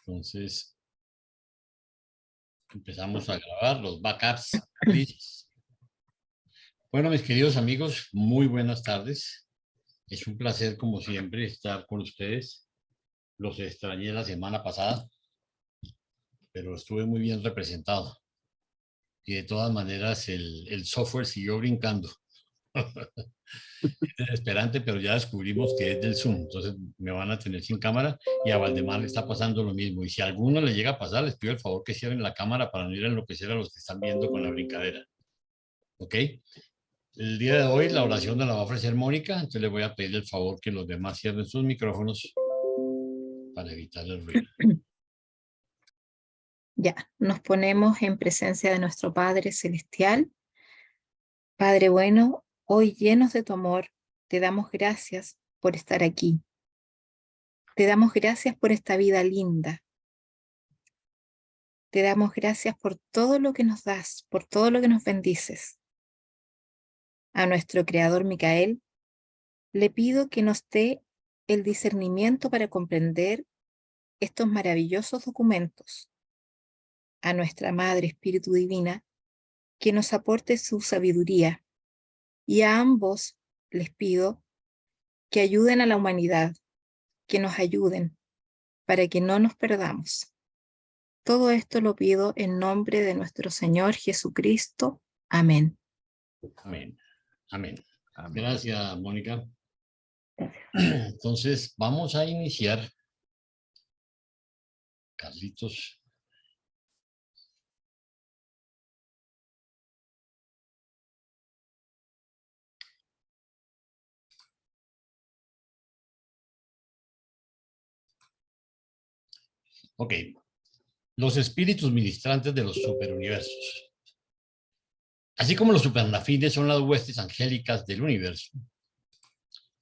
Entonces, empezamos a grabar los backups. Listos. Bueno, mis queridos amigos, muy buenas tardes. Es un placer, como siempre, estar con ustedes. Los extrañé la semana pasada, pero estuve muy bien representado. Y de todas maneras, el software siguió brincando. Es desesperante, pero ya descubrimos que es del Zoom. Entonces me van a tener sin cámara y a Valdemar le está pasando lo mismo. Y si a alguno le llega a pasar, les pido el favor que cierren la cámara para no ir a enloquecer a los que están viendo con la brincadera. ¿Ok? El día de hoy la oración la va a ofrecer Mónica, entonces le voy a pedir el favor que los demás cierren sus micrófonos para evitar el ruido. Ya, nos ponemos en presencia de nuestro Padre Celestial. Padre bueno, hoy llenos de tu amor, te damos gracias por estar aquí. Te damos gracias por esta vida linda. Te damos gracias por todo lo que nos das, por todo lo que nos bendices. A nuestro Creador Micael, le pido que nos dé el discernimiento para comprender estos maravillosos documentos. A nuestra Madre Espíritu Divina, que nos aporte su sabiduría. Y a ambos les pido que ayuden a la humanidad, que nos ayuden para que no nos perdamos. Todo esto lo pido en nombre de nuestro Señor Jesucristo. Amén. Amén. Amén. Amén. Gracias, Mónica. Entonces, vamos a iniciar. Carlitos. Ok. Los espíritus ministrantes de los superuniversos. Así como los supernafines son las huestes angélicas del universo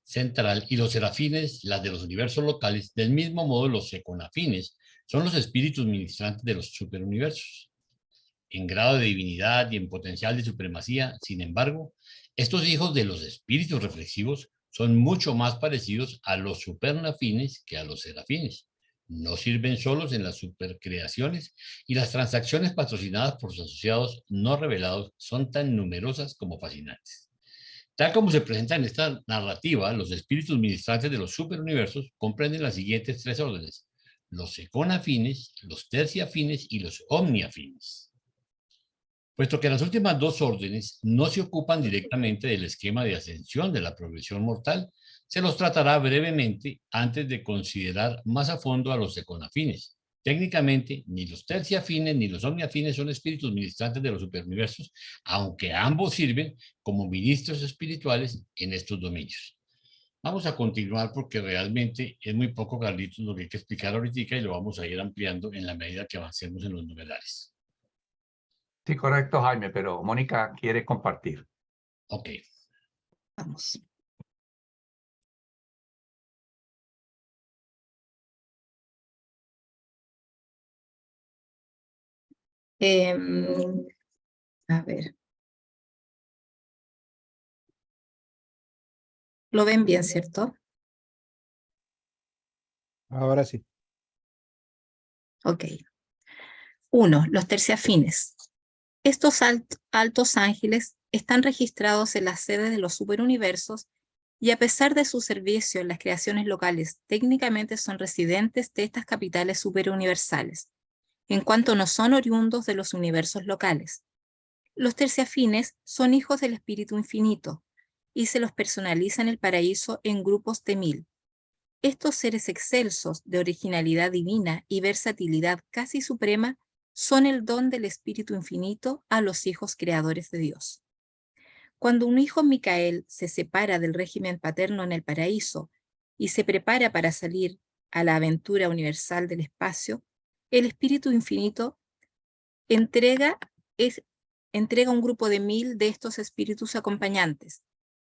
central y los serafines las de los universos locales, del mismo modo los seconafines son los espíritus ministrantes de los superuniversos. En grado de divinidad y en potencial de supremacía, sin embargo, estos hijos de los espíritus reflexivos son mucho más parecidos a los supernafines que a los serafines. No sirven solos en las supercreaciones y las transacciones patrocinadas por sus asociados no revelados son tan numerosas como fascinantes. Tal como se presenta en esta narrativa, los espíritus ministrantes de los superuniversos comprenden las siguientes tres órdenes: los seconafines, los terciafines y los omniafines. Puesto que las últimas dos órdenes no se ocupan directamente del esquema de ascensión de la progresión mortal, se los tratará brevemente antes de considerar más a fondo a los seconafines. Técnicamente, ni los terciafines ni los omniafines son espíritus ministrantes de los superuniversos, aunque ambos sirven como ministros espirituales en estos dominios. Vamos a continuar porque realmente es muy poco, Carlitos, lo que hay que explicar ahorita y lo vamos a ir ampliando en la medida que avancemos en los numerales. Sí, correcto, Jaime, pero Mónica quiere compartir. Ok. Vamos. A ver. ¿Lo ven bien, cierto? Ahora sí. Ok. 1. Los terciafines. Estos altos ángeles están registrados en las sedes de los superuniversos y a pesar de su servicio en las creaciones locales, técnicamente son residentes de estas capitales superuniversales, en cuanto no son oriundos de los universos locales. Los terciafines son hijos del Espíritu Infinito y se los personaliza en el paraíso en grupos de 1000. Estos seres excelsos de originalidad divina y versatilidad casi suprema son el don del Espíritu Infinito a los hijos creadores de Dios. Cuando un hijo Micael se separa del régimen paterno en el paraíso y se prepara para salir a la aventura universal del espacio, el Espíritu Infinito entrega un grupo de 1000 de estos espíritus acompañantes,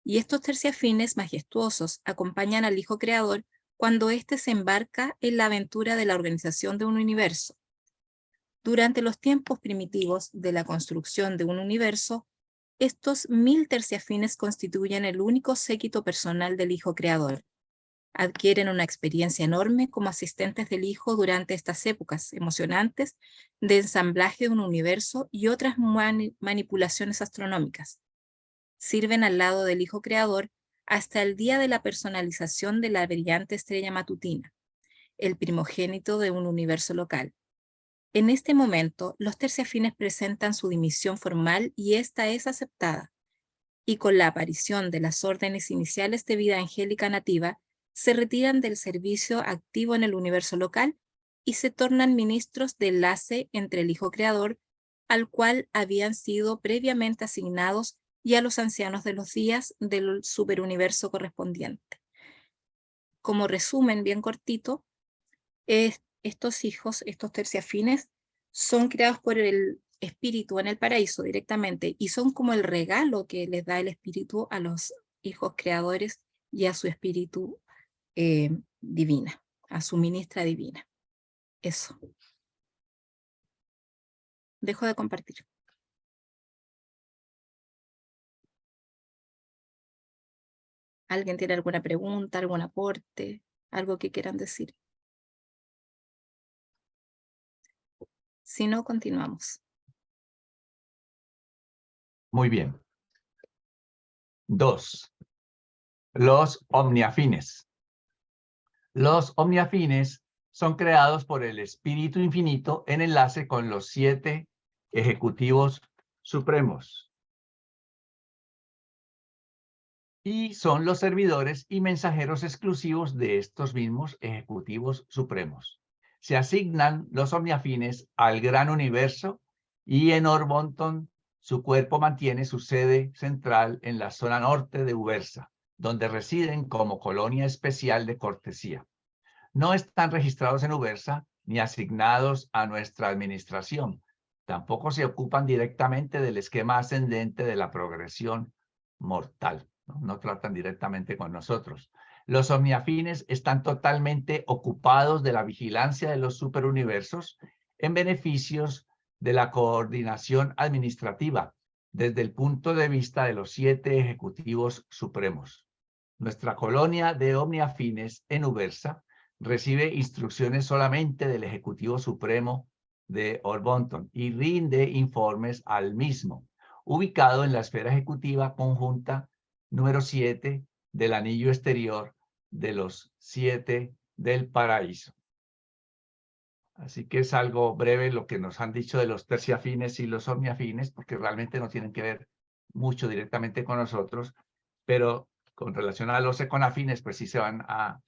y estos terciafines majestuosos acompañan al Hijo Creador cuando éste se embarca en la aventura de la organización de un universo. Durante los tiempos primitivos de la construcción de un universo, estos 1000 terciafines constituyen el único séquito personal del Hijo Creador. Adquieren una experiencia enorme como asistentes del Hijo durante estas épocas emocionantes de ensamblaje de un universo y otras manipulaciones astronómicas. Sirven al lado del Hijo Creador hasta el día de la personalización de la brillante estrella matutina, el primogénito de un universo local. En este momento, los terciafines presentan su dimisión formal y esta es aceptada. Y con la aparición de las órdenes iniciales de vida angélica nativa, se retiran del servicio activo en el universo local y se tornan ministros de enlace entre el Hijo Creador, al cual habían sido previamente asignados, y a los ancianos de los días del superuniverso correspondiente. Como resumen bien cortito, estos hijos, estos terciafines, son creados por el espíritu en el paraíso directamente y son como el regalo que les da el espíritu a los hijos creadores y a su espíritu divina, a su ministra divina. Eso. Dejo de compartir. ¿Alguien tiene alguna pregunta, algún aporte, algo que quieran decir? Si no, continuamos. Muy bien. 2. Los omniafines. Los omniafines son creados por el Espíritu Infinito en enlace con los 7 ejecutivos supremos. Y son los servidores y mensajeros exclusivos de estos mismos ejecutivos supremos. Se asignan los omniafines al gran universo y en Orbonton su cuerpo mantiene su sede central en la zona norte de Ubersa, donde residen como colonia especial de cortesía. No están registrados en Ubersa ni asignados a nuestra administración. Tampoco se ocupan directamente del esquema ascendente de la progresión mortal. No tratan directamente con nosotros. Los omniafines están totalmente ocupados de la vigilancia de los superuniversos en beneficios de la coordinación administrativa desde el punto de vista de los 7 ejecutivos supremos. Nuestra colonia de omniafines en Ubersa recibe instrucciones solamente del Ejecutivo Supremo de Orbonton y rinde informes al mismo, ubicado en la esfera ejecutiva conjunta número 7 del anillo exterior de los 7 del paraíso. Así que es algo breve lo que nos han dicho de los terciafines y los omniafines, porque realmente no tienen que ver mucho directamente con nosotros, pero con relación a los econafines, pues sí se van a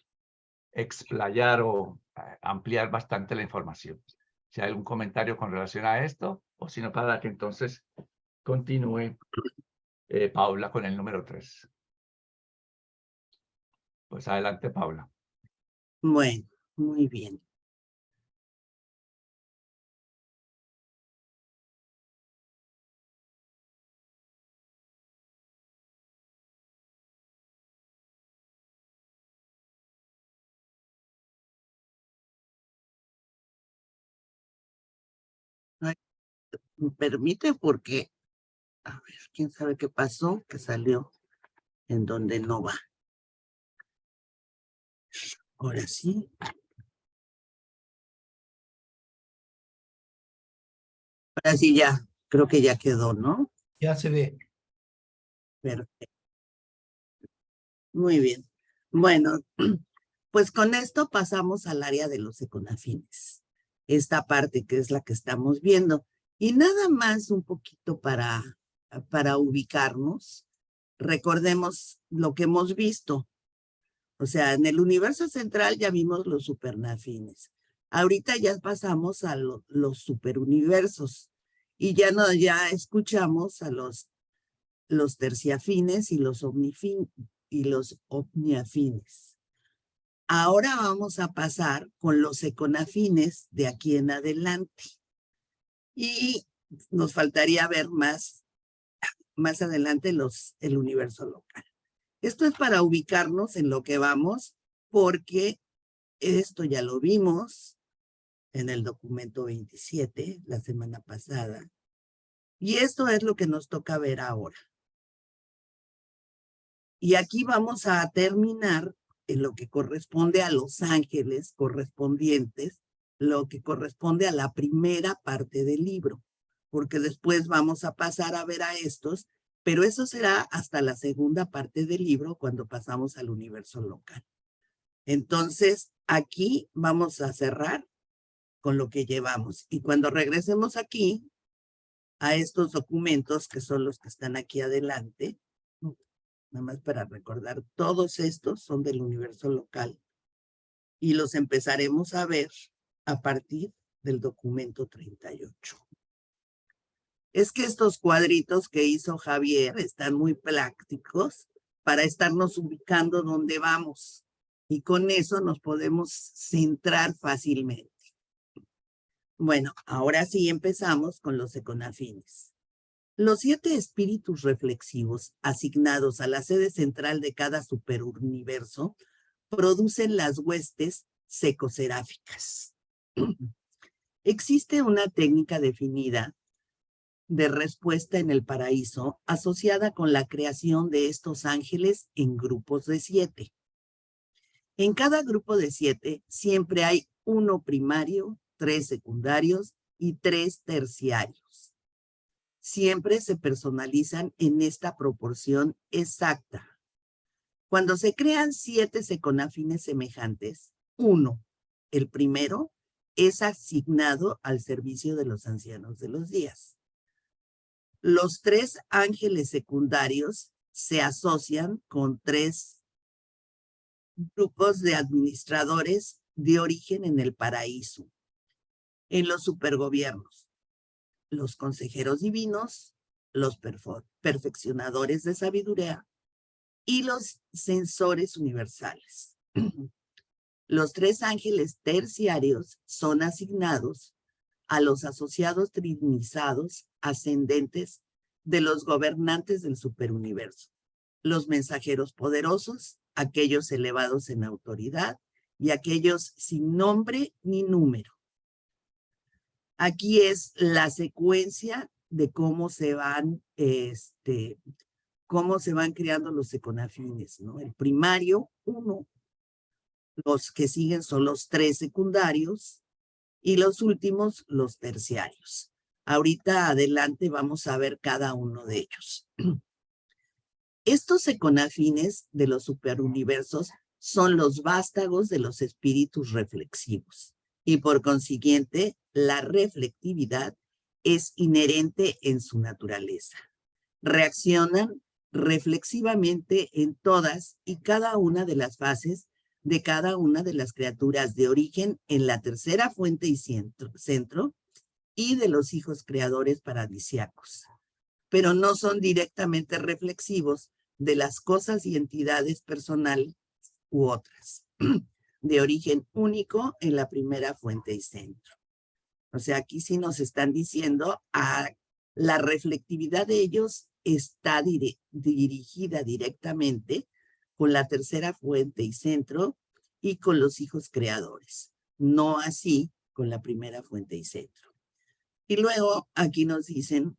explayar o ampliar bastante la información. Si hay algún comentario con relación a esto, o si no, para que entonces continúe Paula con el número 3. Pues adelante, Paula. Bueno, muy bien. Ay, me permite porque, a ver, quién sabe qué pasó, que salió en donde no va. Ahora sí. Ahora sí ya, creo que ya quedó, ¿no? Ya se ve. Perfecto. Muy bien. Bueno, pues con esto pasamos al área de los econafines. Esta parte que es la que estamos viendo. Y nada más un poquito para ubicarnos. Recordemos lo que hemos visto. O sea, en el universo central ya vimos los supernafines. Ahorita ya pasamos a los superuniversos y ya escuchamos a los terciafines y los omniafines. Ahora vamos a pasar con los econafines de aquí en adelante. Y nos faltaría ver más adelante el universo local. Esto es para ubicarnos en lo que vamos, porque esto ya lo vimos en el documento 27, la semana pasada. Y esto es lo que nos toca ver ahora. Y aquí vamos a terminar en lo que corresponde a los ángeles correspondientes, lo que corresponde a la primera parte del libro, porque después vamos a pasar a ver a estos, pero eso será hasta la segunda parte del libro cuando pasamos al universo local. Entonces, aquí vamos a cerrar con lo que llevamos. Y cuando regresemos aquí a estos documentos, que son los que están aquí adelante, nada más para recordar, todos estos son del universo local y los empezaremos a ver a partir del documento 38. Es que estos cuadritos que hizo Javier están muy prácticos para estarnos ubicando donde vamos y con eso nos podemos centrar fácilmente. Bueno, ahora sí empezamos con los econafines. Los 7 espíritus reflexivos asignados a la sede central de cada superuniverso producen las huestes secoseráficas. Existe una técnica definida de respuesta en el paraíso asociada con la creación de estos ángeles en grupos de 7. En cada grupo de 7 siempre hay 1 primario, 3 secundarios y 3 terciarios. Siempre se personalizan en esta proporción exacta. Cuando se crean 7 seconafines semejantes, 1, el primero, es asignado al servicio de los ancianos de los días. Los 3 ángeles secundarios se asocian con 3 grupos de administradores de origen en el paraíso, en los supergobiernos, los consejeros divinos, los perfeccionadores de sabiduría y los censores universales. Los 3 ángeles terciarios son asignados a los asociados trinizados ascendentes de los gobernantes del superuniverso, los mensajeros poderosos, aquellos elevados en autoridad y aquellos sin nombre ni número. Aquí es la secuencia de cómo se van creando los econafines, ¿no? El primario, 1, los que siguen son los 3 secundarios y los últimos, los terciarios. Ahorita adelante vamos a ver cada uno de ellos. Estos econafines de los superuniversos son los vástagos de los espíritus reflexivos y por consiguiente la reflectividad es inherente en su naturaleza. Reaccionan reflexivamente en todas y cada una de las fases de cada una de las criaturas de origen en la tercera fuente y centro y de los hijos creadores paradisíacos, pero no son directamente reflexivos de las cosas y entidades personales u otras, de origen único en la primera fuente y centro. O sea, aquí sí nos están diciendo la reflectividad de ellos está dirigida directamente con la tercera fuente y centro y con los hijos creadores, no así con la primera fuente y centro. Y luego aquí nos dicen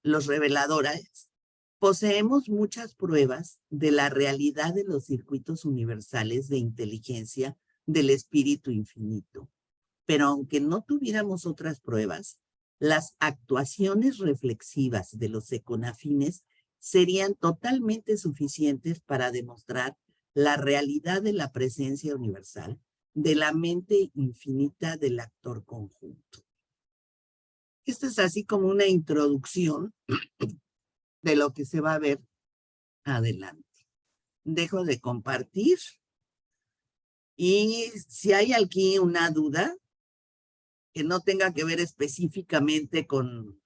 los reveladores, poseemos muchas pruebas de la realidad de los circuitos universales de inteligencia del espíritu infinito, pero aunque no tuviéramos otras pruebas, las actuaciones reflexivas de los econafines serían totalmente suficientes para demostrar la realidad de la presencia universal, de la mente infinita del actor conjunto. Esto es así como una introducción de lo que se va a ver adelante. Dejo de compartir y si hay aquí una duda que no tenga que ver específicamente con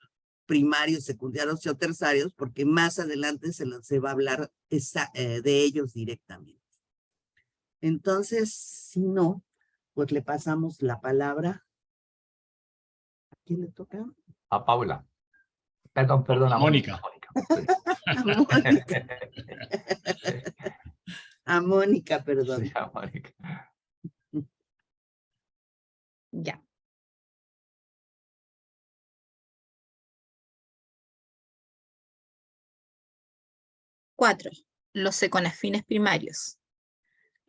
primarios, secundarios o terciarios, porque más adelante se va a hablar de ellos directamente. Entonces, si no, pues le pasamos la palabra. ¿A quién le toca? A Paula. Perdón, a Mónica. A Mónica. A Mónica, perdón. Sí, a Mónica. Ya. Cuatro, los econafines primarios.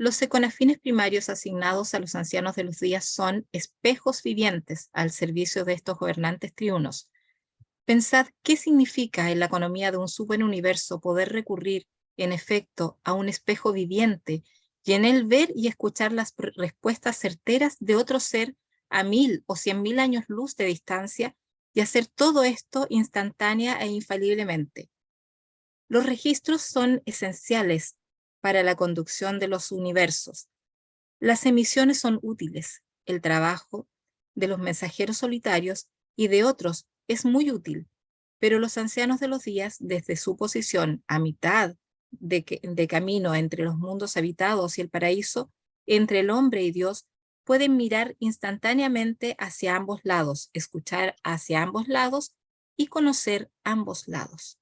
Los seconafines primarios asignados a los ancianos de los días son espejos vivientes al servicio de estos gobernantes triunos. Pensad qué significa en la economía de un superuniverso poder recurrir, en efecto, a un espejo viviente y en él ver y escuchar las respuestas certeras de otro ser a 1000 o 100.000 años luz de distancia y hacer todo esto instantánea e infaliblemente. Los registros son esenciales para la conducción de los universos. Las emisiones son útiles. El trabajo de los mensajeros solitarios y de otros es muy útil, pero los ancianos de los días, desde su posición a mitad de camino entre los mundos habitados y el paraíso, entre el hombre y Dios, pueden mirar instantáneamente hacia ambos lados, escuchar hacia ambos lados y conocer ambos lados.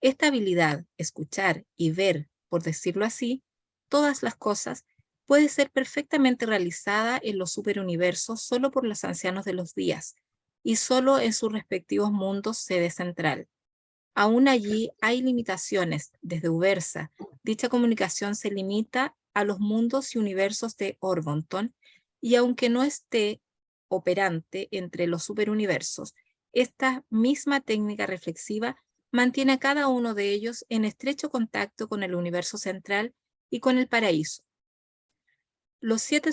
Esta habilidad, escuchar y ver, por decirlo así, todas las cosas, puede ser perfectamente realizada en los superuniversos solo por los ancianos de los días, y solo en sus respectivos mundos sede central. Aún allí hay limitaciones. Desde Ubersa, dicha comunicación se limita a los mundos y universos de Orbonton, y aunque no esté operante entre los superuniversos, esta misma técnica reflexiva mantiene a cada uno de ellos en estrecho contacto con el universo central y con el paraíso. Los 7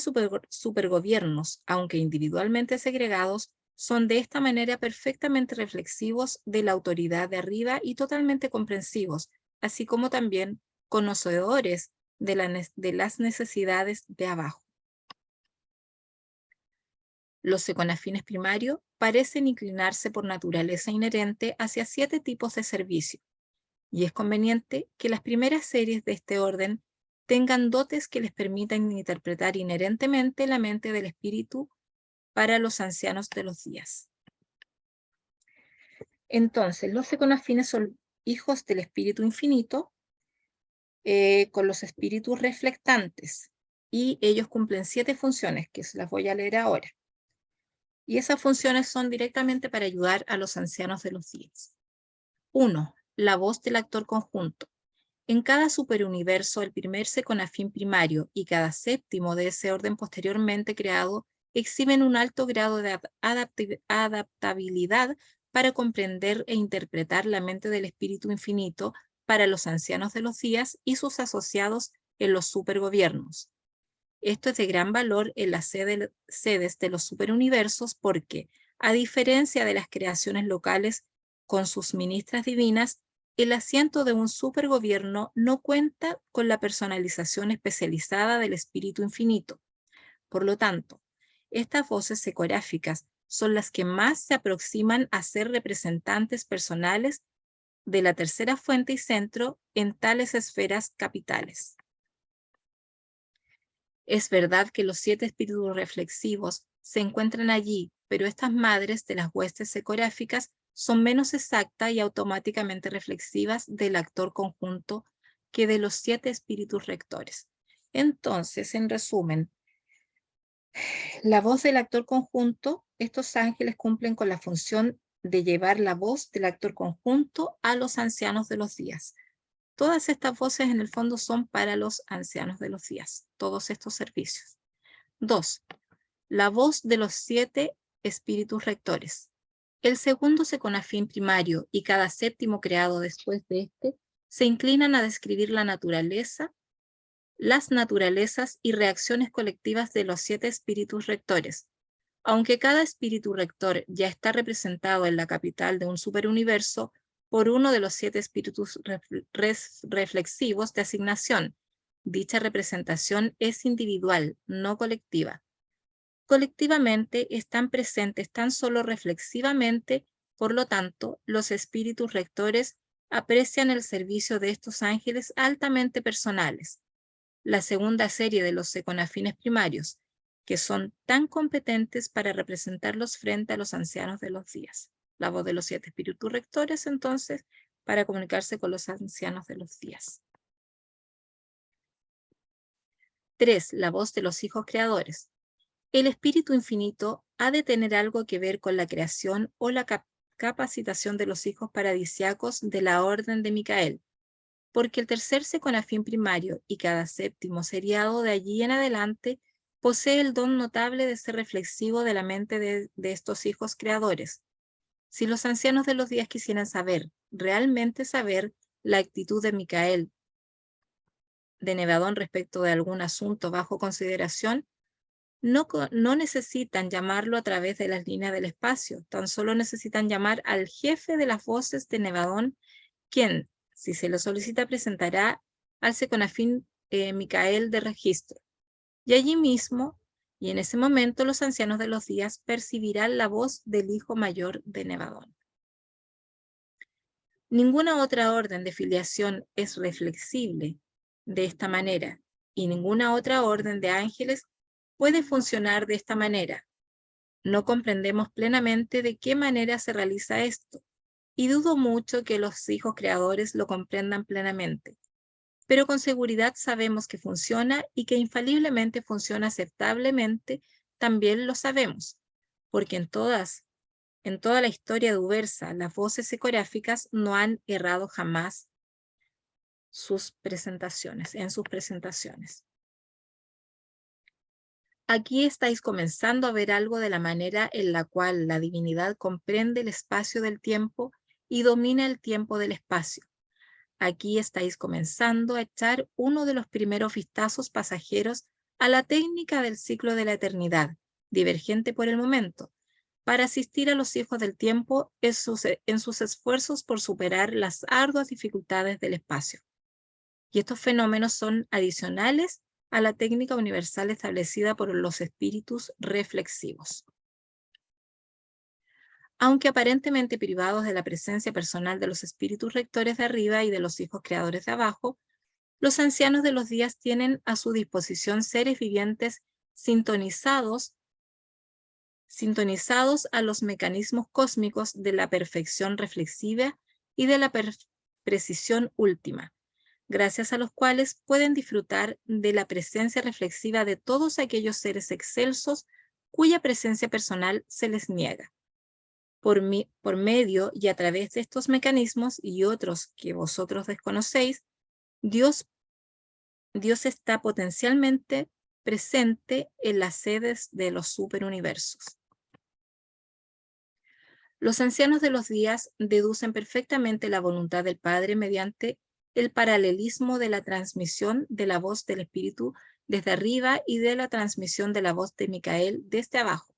supergobiernos, aunque individualmente segregados, son de esta manera perfectamente reflexivos de la autoridad de arriba y totalmente comprensivos, así como también conocedores de las necesidades de abajo. Los seconafines primarios parecen inclinarse por naturaleza inherente hacia 7 tipos de servicio, y es conveniente que las primeras series de este orden tengan dotes que les permitan interpretar inherentemente la mente del espíritu para los ancianos de los días. Entonces, los seconafines son hijos del espíritu infinito con los espíritus reflectantes, y ellos cumplen 7 funciones que se las voy a leer ahora. Y esas funciones son directamente para ayudar a los ancianos de los días. 1. La voz del actor conjunto. En cada superuniverso, el primer seconafín primario y cada séptimo de ese orden posteriormente creado exhiben un alto grado de adaptabilidad para comprender e interpretar la mente del espíritu infinito para los ancianos de los días y sus asociados en los supergobiernos. Esto es de gran valor en las sedes de los superuniversos porque, a diferencia de las creaciones locales con sus ministras divinas, el asiento de un supergobierno no cuenta con la personalización especializada del espíritu infinito. Por lo tanto, estas voces secoráficas son las que más se aproximan a ser representantes personales de la tercera fuente y centro en tales esferas capitales. Es verdad que los 7 espíritus reflexivos se encuentran allí, pero estas madres de las huestes secoráficas son menos exactas y automáticamente reflexivas del actor conjunto que de los 7 espíritus rectores. Entonces, en resumen, la voz del actor conjunto, estos ángeles cumplen con la función de llevar la voz del actor conjunto a los ancianos de los días. Todas estas voces en el fondo son para los ancianos de los días, todos estos servicios. 2. La voz de los 7 espíritus rectores. El segundo seconafín primario y cada séptimo creado después de este se inclinan a describir la naturaleza, las naturalezas y reacciones colectivas de los 7 espíritus rectores. Aunque cada espíritu rector ya está representado en la capital de un superuniverso por uno de los 7 espíritus reflexivos de asignación, dicha representación es individual, no colectiva. Colectivamente están presentes tan solo reflexivamente, por lo tanto, los espíritus rectores aprecian el servicio de estos ángeles altamente personales. La segunda serie de los seconafines primarios, que son tan competentes para representarlos frente a los ancianos de los días. La voz de los 7 espíritus rectores, entonces, para comunicarse con los ancianos de los días. 3. La voz de los hijos creadores. El espíritu infinito ha de tener algo que ver con la creación o la capacitación de los hijos paradisiacos de la orden de Micael. porque el tercer seconafín primario y cada séptimo seriado de allí en adelante posee el don notable de ser reflexivo de la mente de estos hijos creadores. Si los ancianos de los días quisieran saber, realmente saber, la actitud de Micael de Nevadón respecto de algún asunto bajo consideración, no necesitan llamarlo a través de las líneas del espacio, tan solo necesitan llamar al jefe de las voces de Nevadón, quien, si se lo solicita, presentará al seconafín Micael de registro. Y allí mismo, y en ese momento, los ancianos de los días percibirán la voz del hijo mayor de Nevadón. Ninguna otra orden de filiación es reflexible de esta manera, y ninguna otra orden de ángeles puede funcionar de esta manera. No comprendemos plenamente de qué manera se realiza esto, y dudo mucho que los hijos creadores lo comprendan plenamente. Pero con seguridad sabemos que funciona y que infaliblemente funciona aceptablemente, también lo sabemos, porque en toda la historia de Ubersa, las voces ecográficas no han errado jamás en sus presentaciones. Aquí estáis comenzando a ver algo de la manera en la cual la divinidad comprende el espacio del tiempo y domina el tiempo del espacio. Aquí estáis comenzando a echar uno de los primeros vistazos pasajeros a la técnica del ciclo de la eternidad, divergente por el momento, para asistir a los hijos del tiempo en sus esfuerzos por superar las arduas dificultades del espacio. Y estos fenómenos son adicionales a la técnica universal establecida por los espíritus reflexivos. Aunque aparentemente privados de la presencia personal de los espíritus rectores de arriba y de los hijos creadores de abajo, los ancianos de los días tienen a su disposición seres vivientes sintonizados a los mecanismos cósmicos de la perfección reflexiva y de la precisión última, gracias a los cuales pueden disfrutar de la presencia reflexiva de todos aquellos seres excelsos cuya presencia personal se les niega. Por medio y a través de estos mecanismos y otros que vosotros desconocéis, Dios está potencialmente presente en las sedes de los superuniversos. Los ancianos de los días deducen perfectamente la voluntad del Padre mediante el paralelismo de la transmisión de la voz del Espíritu desde arriba y de la transmisión de la voz de Micael desde abajo.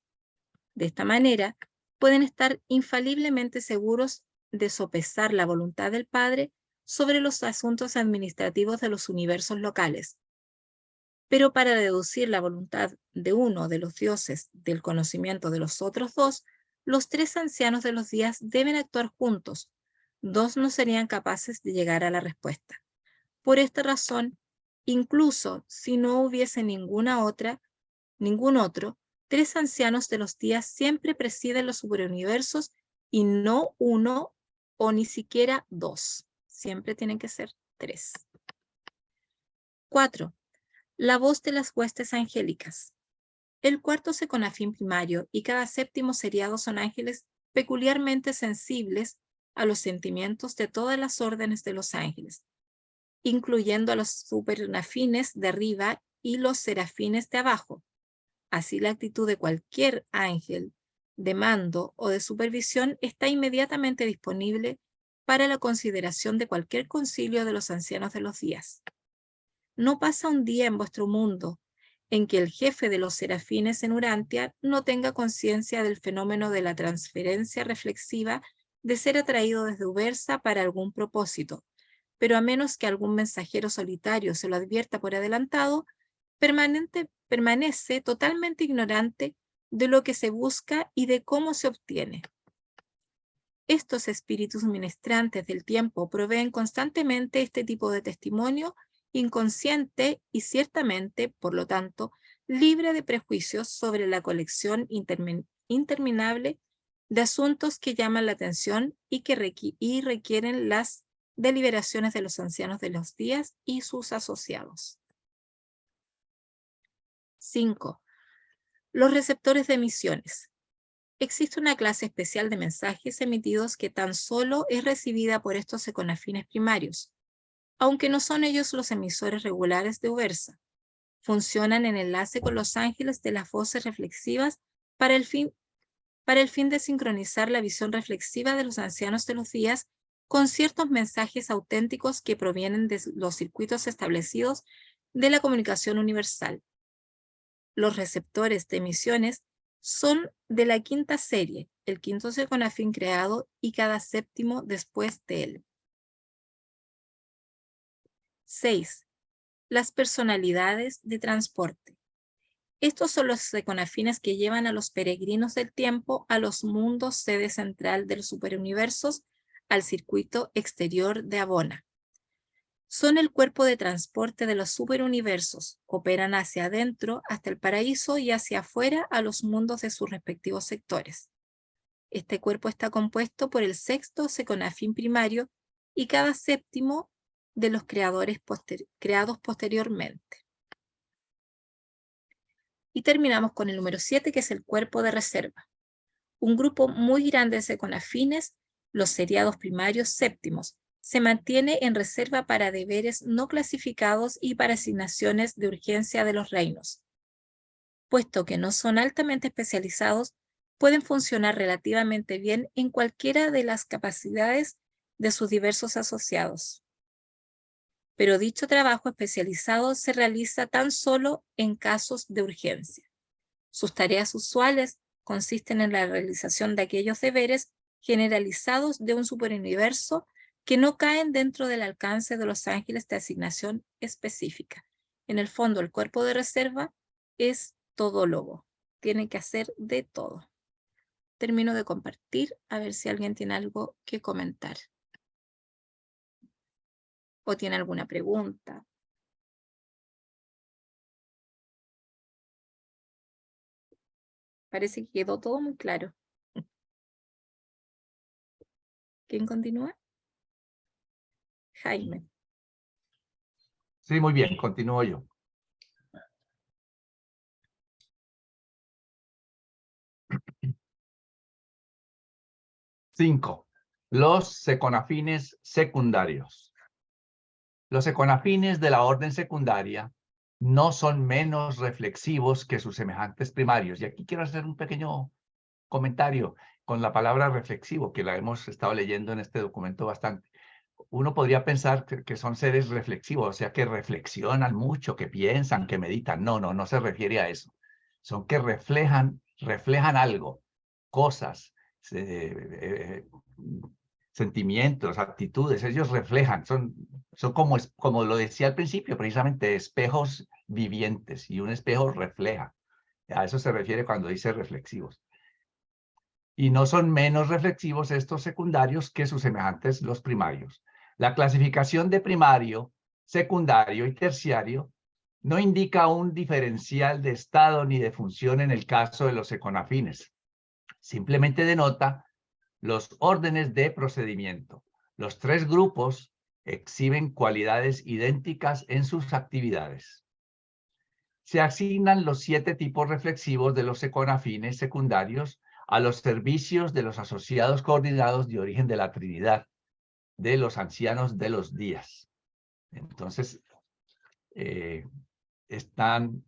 De esta manera, pueden estar infaliblemente seguros de sopesar la voluntad del Padre sobre los asuntos administrativos de los universos locales. Pero para deducir la voluntad de uno de los dioses del conocimiento de los otros dos, los tres ancianos de los días deben actuar juntos. Dos no serían capaces de llegar a la respuesta. Por esta razón, incluso si no hubiese ningún otro, tres ancianos de los días siempre presiden los superuniversos y no uno o ni siquiera dos. Siempre tienen que ser tres. 4. La voz de las huestes angélicas. El cuarto seconafín primario y cada séptimo seriado son ángeles peculiarmente sensibles a los sentimientos de todas las órdenes de los ángeles, incluyendo a los supernafines de arriba y los serafines de abajo. Así la actitud de cualquier ángel de mando o de supervisión está inmediatamente disponible para la consideración de cualquier concilio de los ancianos de los días. No pasa un día en vuestro mundo en que el jefe de los serafines en Urantia no tenga conciencia del fenómeno de la transferencia reflexiva de ser atraído desde Ubersa para algún propósito, pero a menos que algún mensajero solitario se lo advierta por adelantado, permanece totalmente ignorante de lo que se busca y de cómo se obtiene. Estos espíritus ministrantes del tiempo proveen constantemente este tipo de testimonio inconsciente y ciertamente, por lo tanto, libre de prejuicios sobre la colección interminable de asuntos que llaman la atención y que requieren las deliberaciones de los ancianos de los días y sus asociados. 5. Los receptores de emisiones. Existe una clase especial de mensajes emitidos que tan solo es recibida por estos seconafines primarios. aunque no son ellos los emisores regulares de Ubersa. Funcionan en enlace con los ángeles de las voces reflexivas para el fin de sincronizar la visión reflexiva de los ancianos de los días con ciertos mensajes auténticos que provienen de los circuitos establecidos de la comunicación universal. Los receptores de emisiones son de la quinta serie, el quinto seconafín creado y cada séptimo después de él. 6. Las personalidades de transporte. Estos son los seconafines que llevan a los peregrinos del tiempo a los mundos sede central de los superuniversos, al circuito exterior de Abona. Son el cuerpo de transporte de los superuniversos, operan hacia adentro hasta el paraíso y hacia afuera a los mundos de sus respectivos sectores. Este cuerpo está compuesto por el sexto seconafín primario y cada séptimo de los creados posteriormente. Y terminamos con el número 7, que es el cuerpo de reserva. Un grupo muy grande de seconafines, los seriados primarios séptimos, se mantiene en reserva para deberes no clasificados y para asignaciones de urgencia de los reinos. Puesto que no son altamente especializados, pueden funcionar relativamente bien en cualquiera de las capacidades de sus diversos asociados. Pero dicho trabajo especializado se realiza tan solo en casos de urgencia. Sus tareas usuales consisten en la realización de aquellos deberes generalizados de un superuniverso que no caen dentro del alcance de los ángeles de asignación específica. En el fondo, el cuerpo de reserva es todólogo. Tiene que hacer de todo. Termino de compartir, a ver si alguien tiene algo que comentar. ¿O tiene alguna pregunta? Parece que quedó todo muy claro. ¿Quién continúa? Jaime. Sí, muy bien, continúo yo. Cinco. Los seconafines secundarios. Los seconafines de la orden secundaria no son menos reflexivos que sus semejantes primarios. Y aquí quiero hacer un pequeño comentario con la palabra reflexivo, que la hemos estado leyendo en este documento bastante. Uno podría pensar que son seres reflexivos, o sea, que reflexionan mucho, que piensan, que meditan. No, no se refiere a eso. Son que reflejan algo, cosas, sentimientos, actitudes. Ellos reflejan, son como lo decía al principio, precisamente espejos vivientes, y un espejo refleja. A eso se refiere cuando dice reflexivos. Y no son menos reflexivos estos secundarios que sus semejantes los primarios. La clasificación de primario, secundario y terciario no indica un diferencial de estado ni de función en el caso de los seconafines. Simplemente denota los órdenes de procedimiento. Los tres grupos exhiben cualidades idénticas en sus actividades. Se asignan los 7 tipos reflexivos de los seconafines secundarios a los servicios de los asociados coordinados de origen de la Trinidad, de los ancianos de los días. Entonces, están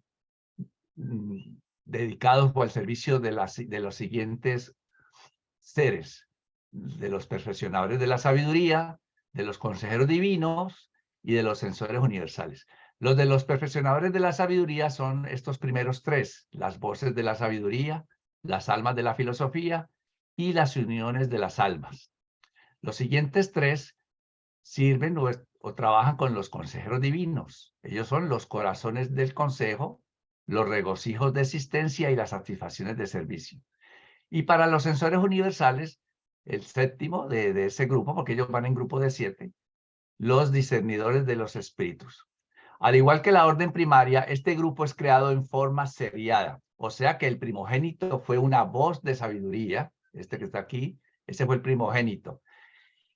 dedicados al servicio de los siguientes seres: de los perfeccionadores de la sabiduría, de los consejeros divinos y de los censores universales. Los de los perfeccionadores de la sabiduría son estos primeros 3, las voces de la sabiduría, las almas de la filosofía y las uniones de las almas. Los siguientes 3 sirven o trabajan con los consejeros divinos. Ellos son los corazones del consejo, los regocijos de existencia y las satisfacciones de servicio. Y para los censores universales, el séptimo de ese grupo, porque ellos van en grupo de 7, los discernidores de los espíritus. Al igual que la orden primaria, este grupo es creado en forma seriada. O sea que el primogénito fue una voz de sabiduría, este que está aquí, ese fue el primogénito.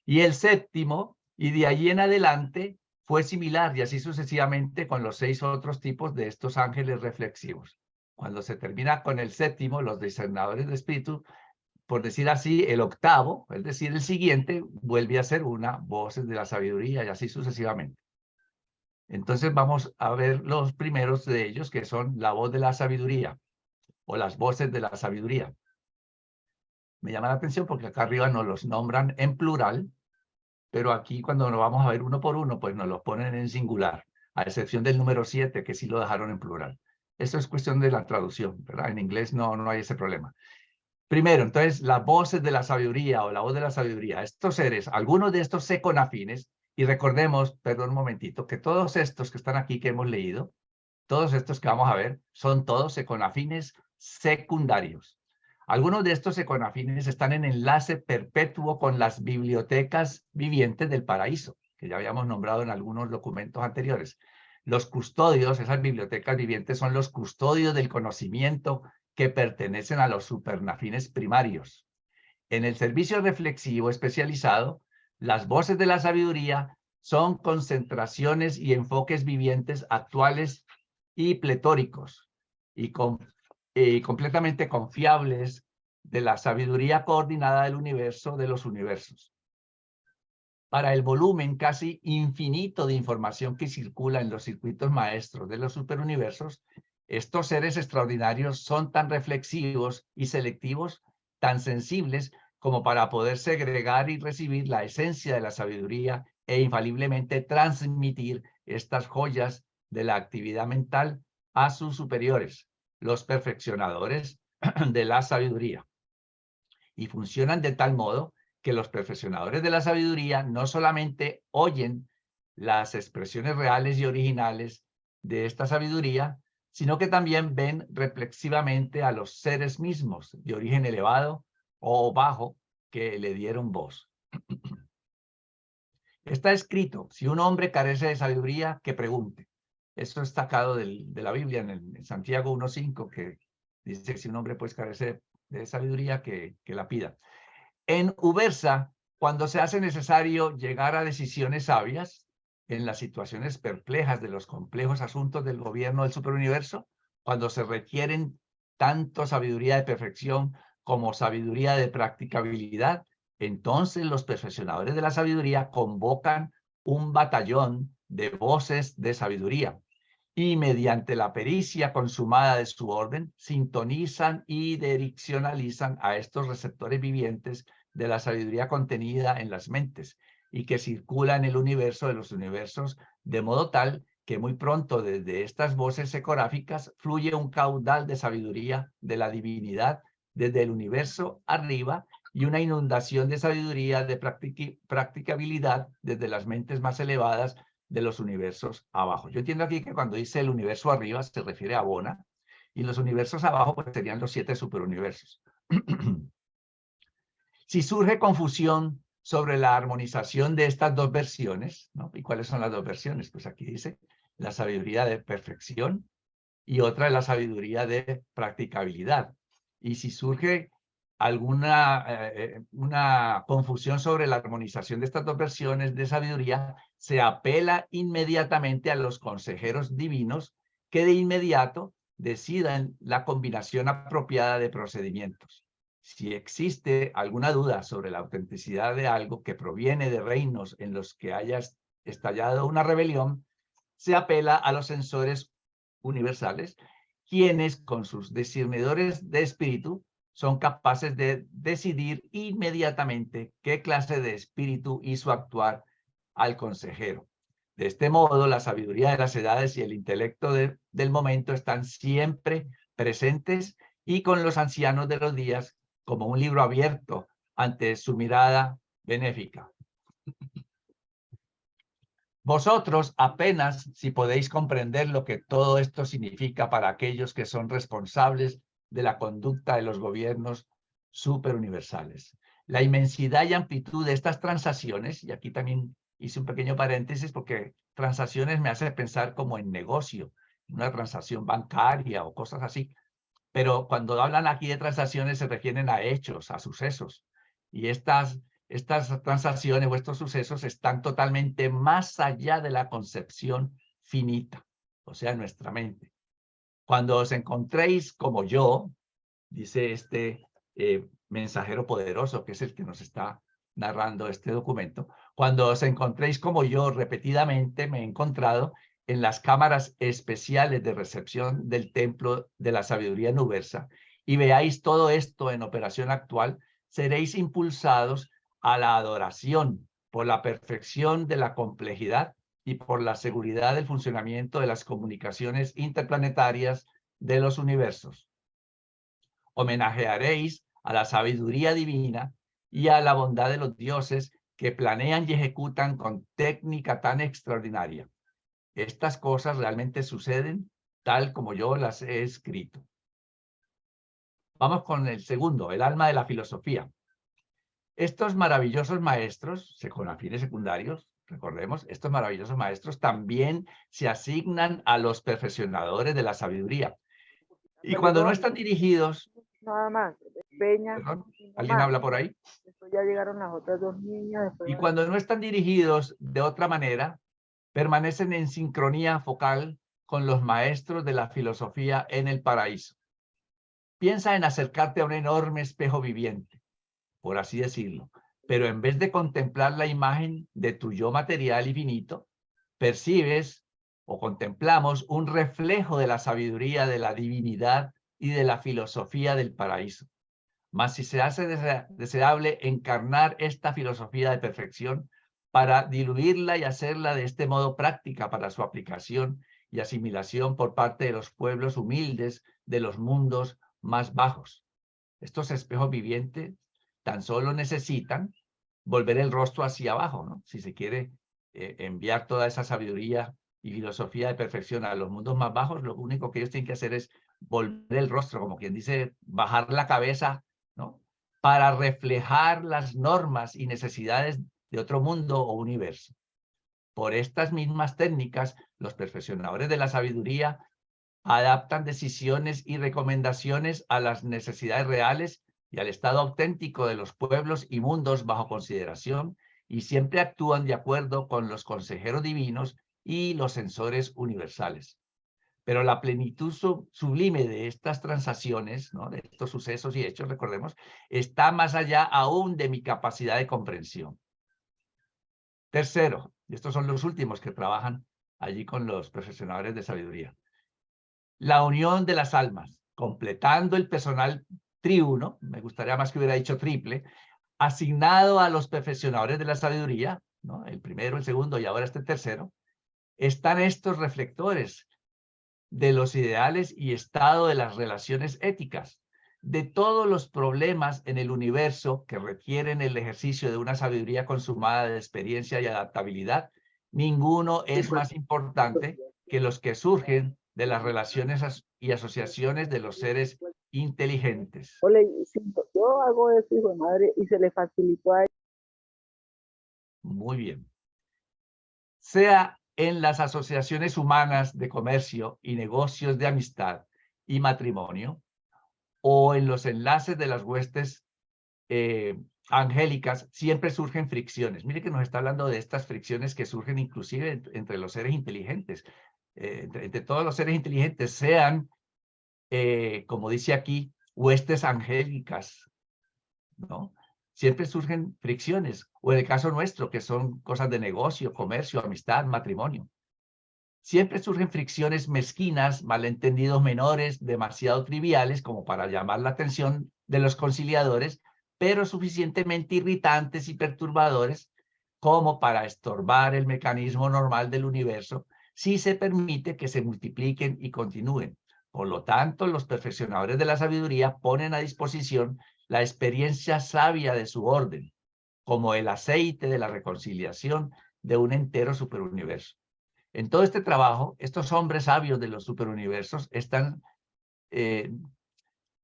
Y el séptimo, y de allí en adelante, fue similar, y así sucesivamente con los 6 otros tipos de estos ángeles reflexivos. Cuando se termina con el séptimo, los discernidores de espíritu, por decir así, el octavo, es decir, el siguiente, vuelve a ser una voz de la sabiduría y así sucesivamente. Entonces vamos a ver los primeros de ellos, que son la voz de la sabiduría o las voces de la sabiduría. Me llama la atención porque acá arriba nos los nombran en plural, pero aquí cuando nos vamos a ver uno por uno, pues nos los ponen en singular, a excepción del número 7, que sí lo dejaron en plural. Eso es cuestión de la traducción, ¿verdad? En inglés no hay ese problema. Primero, entonces, las voces de la sabiduría o la voz de la sabiduría. Estos seres, algunos de estos seconafines, y recordemos, perdón un momentito, que todos estos que están aquí que hemos leído, todos estos que vamos a ver, son todos seconafines secundarios. Algunos de estos seconafines están en enlace perpetuo con las bibliotecas vivientes del paraíso, que ya habíamos nombrado en algunos documentos anteriores. Los custodios, esas bibliotecas vivientes, son los custodios del conocimiento que pertenecen a los supernafines primarios. En el servicio reflexivo especializado, las voces de la sabiduría son concentraciones y enfoques vivientes actuales y pletóricos y completamente confiables de la sabiduría coordinada del universo de los universos. Para el volumen casi infinito de información que circula en los circuitos maestros de los superuniversos, estos seres extraordinarios son tan reflexivos y selectivos, tan sensibles como para poder segregar y recibir la esencia de la sabiduría e infaliblemente transmitir estas joyas de la actividad mental a sus superiores, los perfeccionadores de la sabiduría. Y funcionan de tal modo que los perfeccionadores de la sabiduría no solamente oyen las expresiones reales y originales de esta sabiduría, sino que también ven reflexivamente a los seres mismos de origen elevado o bajo que le dieron voz. Está escrito, si un hombre carece de sabiduría, que pregunte. Esto es sacado de la Biblia en Santiago 1:5, que dice que si un hombre pues carece de sabiduría, que la pida. En Ubersa, cuando se hace necesario llegar a decisiones sabias en las situaciones perplejas de los complejos asuntos del gobierno del superuniverso, cuando se requieren tanto sabiduría de perfección como sabiduría de practicabilidad, entonces los perfeccionadores de la sabiduría convocan un batallón de voces de sabiduría y mediante la pericia consumada de su orden, sintonizan y direccionalizan a estos receptores vivientes de la sabiduría contenida en las mentes y que circula en el universo de los universos, de modo tal que muy pronto desde estas voces ecográficas fluye un caudal de sabiduría de la divinidad desde el universo arriba y una inundación de sabiduría de practicabilidad desde las mentes más elevadas de los universos abajo. Yo entiendo aquí que cuando dice el universo arriba se refiere a Bona y los universos abajo pues serían los 7 superuniversos. Si surge confusión sobre la armonización de estas dos versiones, ¿no? ¿Y cuáles son las dos versiones? Pues aquí dice la sabiduría de perfección y otra es la sabiduría de practicabilidad. Y si surge una confusión sobre la armonización de estas dos versiones de sabiduría, se apela inmediatamente a los consejeros divinos que de inmediato decidan la combinación apropiada de procedimientos. Si existe alguna duda sobre la autenticidad de algo que proviene de reinos en los que haya estallado una rebelión, se apela a los sensores universales, quienes con sus discernidores de espíritu son capaces de decidir inmediatamente qué clase de espíritu hizo actuar al consejero. De este modo, la sabiduría de las edades y el intelecto del momento están siempre presentes y con los ancianos de los días como un libro abierto ante su mirada benéfica. Vosotros apenas si podéis comprender lo que todo esto significa para aquellos que son responsables de la conducta de los gobiernos superuniversales. La inmensidad y amplitud de estas transacciones, y aquí también hice un pequeño paréntesis porque transacciones me hace pensar como en negocio, una transacción bancaria o cosas así, pero cuando hablan aquí de transacciones se refieren a hechos, a sucesos, y estas transacciones o estos sucesos están totalmente más allá de la concepción finita, o sea, nuestra mente. Cuando os encontréis como yo, dice este mensajero poderoso, que es el que nos está narrando este documento, cuando os encontréis como yo repetidamente me he encontrado, en las cámaras especiales de recepción del templo de la sabiduría nubersa y veáis todo esto en operación actual, seréis impulsados a la adoración por la perfección de la complejidad y por la seguridad del funcionamiento de las comunicaciones interplanetarias de los universos. Homenajearéis a la sabiduría divina y a la bondad de los dioses que planean y ejecutan con técnica tan extraordinaria. Estas cosas realmente suceden tal como yo las he escrito. Vamos con el segundo, el alma de la filosofía. Estos maravillosos maestros, seconafines secundarios, recordemos, estos maravillosos maestros también se asignan a los perfeccionadores de la sabiduría. Y cuando no están dirigidos... Nada más, Peña. Perdón, ¿alguien habla por ahí? Después ya llegaron las otras dos niñas. Y cuando no están dirigidos de otra manera, permanecen en sincronía focal con los maestros de la filosofía en el paraíso. Piensa en acercarte a un enorme espejo viviente, por así decirlo, pero en vez de contemplar la imagen de tu yo material y finito, percibes o contemplamos un reflejo de la sabiduría, de la divinidad y de la filosofía del paraíso. Mas si se hace deseable encarnar esta filosofía de perfección para diluirla y hacerla de este modo práctica para su aplicación y asimilación por parte de los pueblos humildes de los mundos más bajos. Estos espejos vivientes tan solo necesitan volver el rostro hacia abajo, ¿no? Si se quiere enviar toda esa sabiduría y filosofía de perfección a los mundos más bajos, lo único que ellos tienen que hacer es volver el rostro, como quien dice, bajar la cabeza, ¿no? Para reflejar las normas y necesidades de otro mundo o universo. Por estas mismas técnicas, los perfeccionadores de la sabiduría adaptan decisiones y recomendaciones a las necesidades reales y al estado auténtico de los pueblos y mundos bajo consideración, y siempre actúan de acuerdo con los consejeros divinos y los censores universales. Pero la plenitud sublime de estas transacciones, ¿no? De estos sucesos y hechos, recordemos, está más allá aún de mi capacidad de comprensión. Tercero, y estos son los últimos que trabajan allí con los profesionales de sabiduría. La unión de las almas, completando el personal triuno, me gustaría más que hubiera dicho triple, asignado a los perfeccionadores de la sabiduría, ¿no? El primero, el segundo y ahora este tercero, están estos reflectores de los ideales y estado de las relaciones éticas, de todos los problemas en el universo que requieren el ejercicio de una sabiduría consumada de experiencia y adaptabilidad. Ninguno es más importante que los que surgen de las relaciones y asociaciones de los seres inteligentes. Ole, yo hago eso, hijo de madre, y se le facilitó a ella. Muy bien. Sea en las asociaciones humanas de comercio y negocios de amistad y matrimonio, o en los enlaces de las huestes angélicas, siempre surgen fricciones. Mire que nos está hablando de estas fricciones que surgen inclusive entre los seres inteligentes. Entre todos los seres inteligentes, sean, como dice aquí, huestes angélicas, ¿no? Siempre surgen fricciones, o en el caso nuestro, que son cosas de negocio, comercio, amistad, matrimonio. Siempre surgen fricciones mezquinas, malentendidos menores, demasiado triviales como para llamar la atención de los conciliadores, pero suficientemente irritantes y perturbadores como para estorbar el mecanismo normal del universo si se permite que se multipliquen y continúen. Por lo tanto, los perfeccionadores de la sabiduría ponen a disposición la experiencia sabia de su orden, como el aceite de la reconciliación de un entero superuniverso. En todo este trabajo, estos hombres sabios de los superuniversos están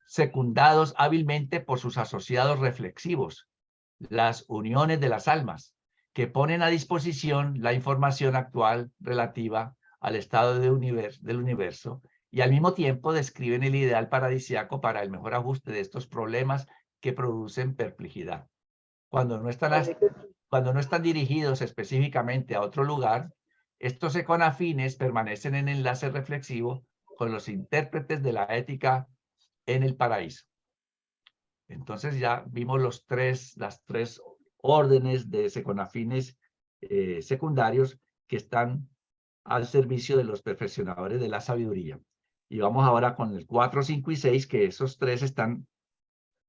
secundados hábilmente por sus asociados reflexivos, las uniones de las almas, que ponen a disposición la información actual relativa al estado del universo y al mismo tiempo describen el ideal paradisíaco para el mejor ajuste de estos problemas que producen perplejidad. Cuando no están dirigidos específicamente a otro lugar, estos econafines permanecen en enlace reflexivo con los intérpretes de la ética en el paraíso. Entonces ya vimos las tres órdenes de seconafines secundarios que están al servicio de los perfeccionadores de la sabiduría. Y vamos ahora con el 4, 5 y 6, que esos tres están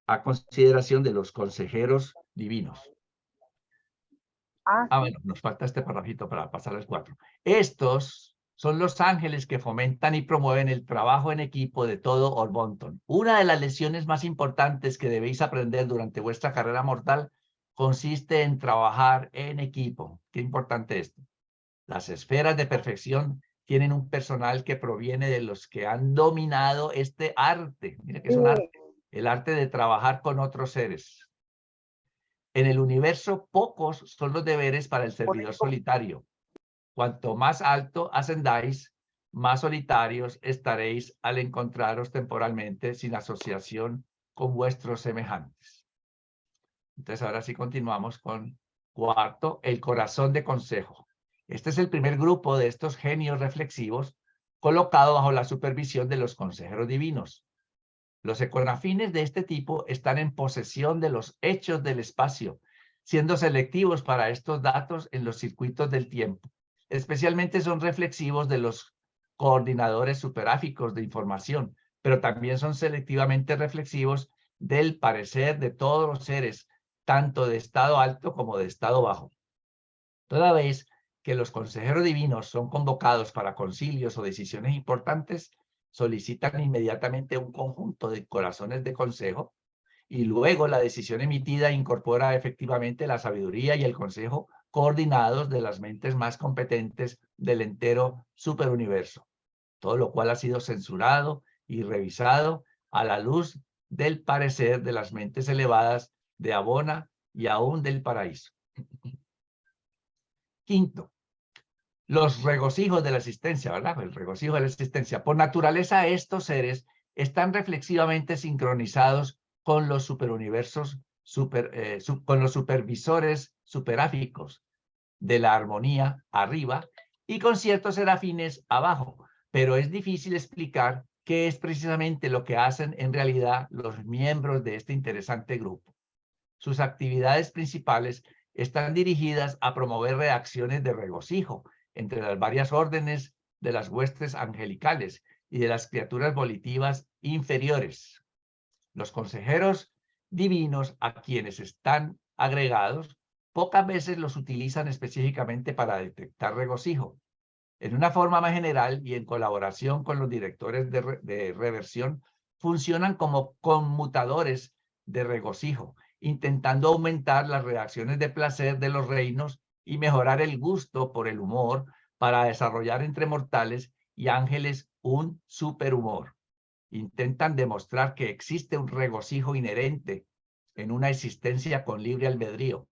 a consideración de los consejeros divinos. Ah, sí. Bueno, nos falta este parrafito para pasar al 4. Estos son los ángeles que fomentan y promueven el trabajo en equipo de todo Orbonton. Una de las lecciones más importantes que debéis aprender durante vuestra carrera mortal consiste en trabajar en equipo. Qué importante esto. Las esferas de perfección tienen un personal que proviene de los que han dominado este arte. Mira que es un arte. El arte de trabajar con otros seres. En el universo, pocos son los deberes para el servidor solitario. Cuanto más alto ascendáis, más solitarios estaréis al encontraros temporalmente sin asociación con vuestros semejantes. Entonces, ahora sí continuamos con cuarto, el corazón de consejo. Este es el primer grupo de estos genios reflexivos colocado bajo la supervisión de los consejeros divinos. Los econafines de este tipo están en posesión de los hechos del espacio, siendo selectivos para estos datos en los circuitos del tiempo. Especialmente son reflexivos de los coordinadores superáficos de información, pero también son selectivamente reflexivos del parecer de todos los seres, tanto de estado alto como de estado bajo. Toda vez que los consejeros divinos son convocados para concilios o decisiones importantes, solicitan inmediatamente un conjunto de corazones de consejo y luego la decisión emitida incorpora efectivamente la sabiduría y el consejo coordinados de las mentes más competentes del entero superuniverso, todo lo cual ha sido censurado y revisado a la luz del parecer de las mentes elevadas de Abona y aún del paraíso. Quinto, los regocijos de la existencia, ¿verdad? El regocijo de la existencia. Por naturaleza, estos seres están reflexivamente sincronizados con los superuniversos, con los supervisores superáficos de la armonía arriba y con ciertos serafines abajo. Pero es difícil explicar qué es precisamente lo que hacen en realidad los miembros de este interesante grupo. Sus actividades principales están dirigidas a promover reacciones de regocijo entre las varias órdenes de las huestes angelicales y de las criaturas volitivas inferiores. Los consejeros divinos a quienes están agregados pocas veces los utilizan específicamente para detectar regocijo. En una forma más general y en colaboración con los directores de reversión, funcionan como conmutadores de regocijo, intentando aumentar las reacciones de placer de los reinos y mejorar el gusto por el humor para desarrollar entre mortales y ángeles un superhumor. Intentan demostrar que existe un regocijo inherente en una existencia con libre albedrío,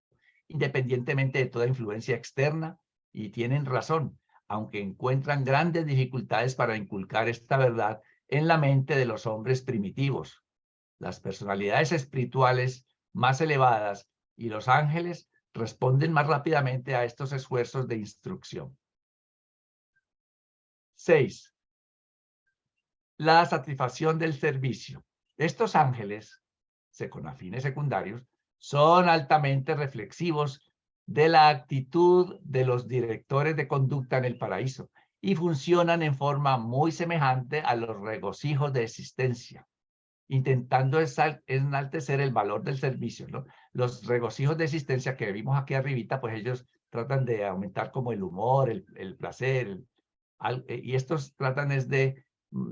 independientemente de toda influencia externa, y tienen razón, aunque encuentran grandes dificultades para inculcar esta verdad en la mente de los hombres primitivos. Las personalidades espirituales más elevadas y los ángeles responden más rápidamente a estos esfuerzos de instrucción. 6. La satisfacción del servicio. Estos ángeles, seconafines secundarios, son altamente reflexivos de la actitud de los directores de conducta en el paraíso y funcionan en forma muy semejante a los regocijos de existencia, intentando enaltecer el valor del servicio, ¿no? Los regocijos de existencia que vimos aquí arribita, pues ellos tratan de aumentar como el humor, el placer, y estos tratan es de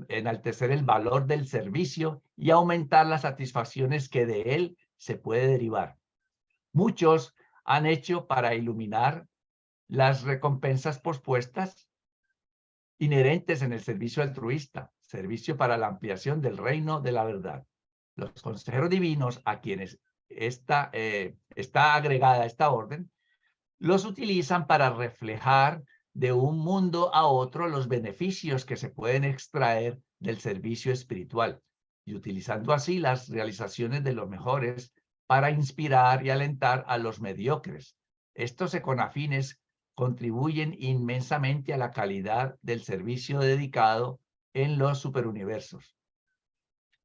enaltecer el valor del servicio y aumentar las satisfacciones que de él se puede derivar. Muchos han hecho para iluminar las recompensas pospuestas inherentes en el servicio altruista, servicio para la ampliación del reino de la verdad. Los consejeros divinos a quienes está agregada esta orden, los utilizan para reflejar de un mundo a otro los beneficios que se pueden extraer del servicio espiritual y utilizando así las realizaciones de los mejores para inspirar y alentar a los mediocres. Estos econafines contribuyen inmensamente a la calidad del servicio dedicado en los superuniversos.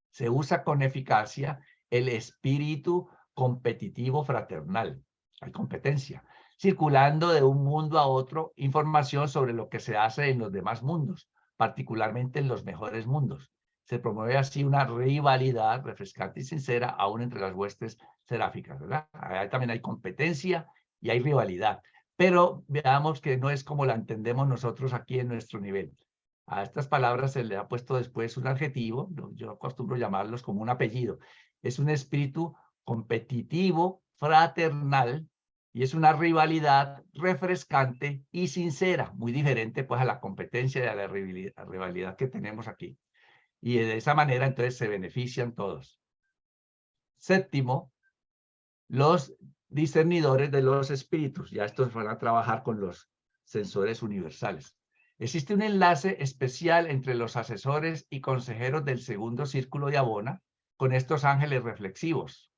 Se usa con eficacia el espíritu competitivo fraternal. Hay competencia. circulando de un mundo a otro información sobre lo que se hace en los demás mundos, particularmente en los mejores mundos. Se promueve así una rivalidad refrescante y sincera aún entre las huestes seráficas, ¿verdad? Ahí también hay competencia y hay rivalidad, pero veamos que no es como la entendemos nosotros aquí en nuestro nivel. A estas palabras se le ha puesto después un adjetivo, yo acostumbro llamarlos como un apellido. Es un espíritu competitivo, fraternal, y es una rivalidad refrescante y sincera, muy diferente pues a la competencia y a la rivalidad que tenemos aquí. Y de esa manera entonces se benefician todos. Séptimo, los discernidores de los espíritus. Ya estos van a trabajar con los sensores universales. Existe un enlace especial entre los asesores y consejeros del segundo círculo de Abona con estos ángeles reflexivos.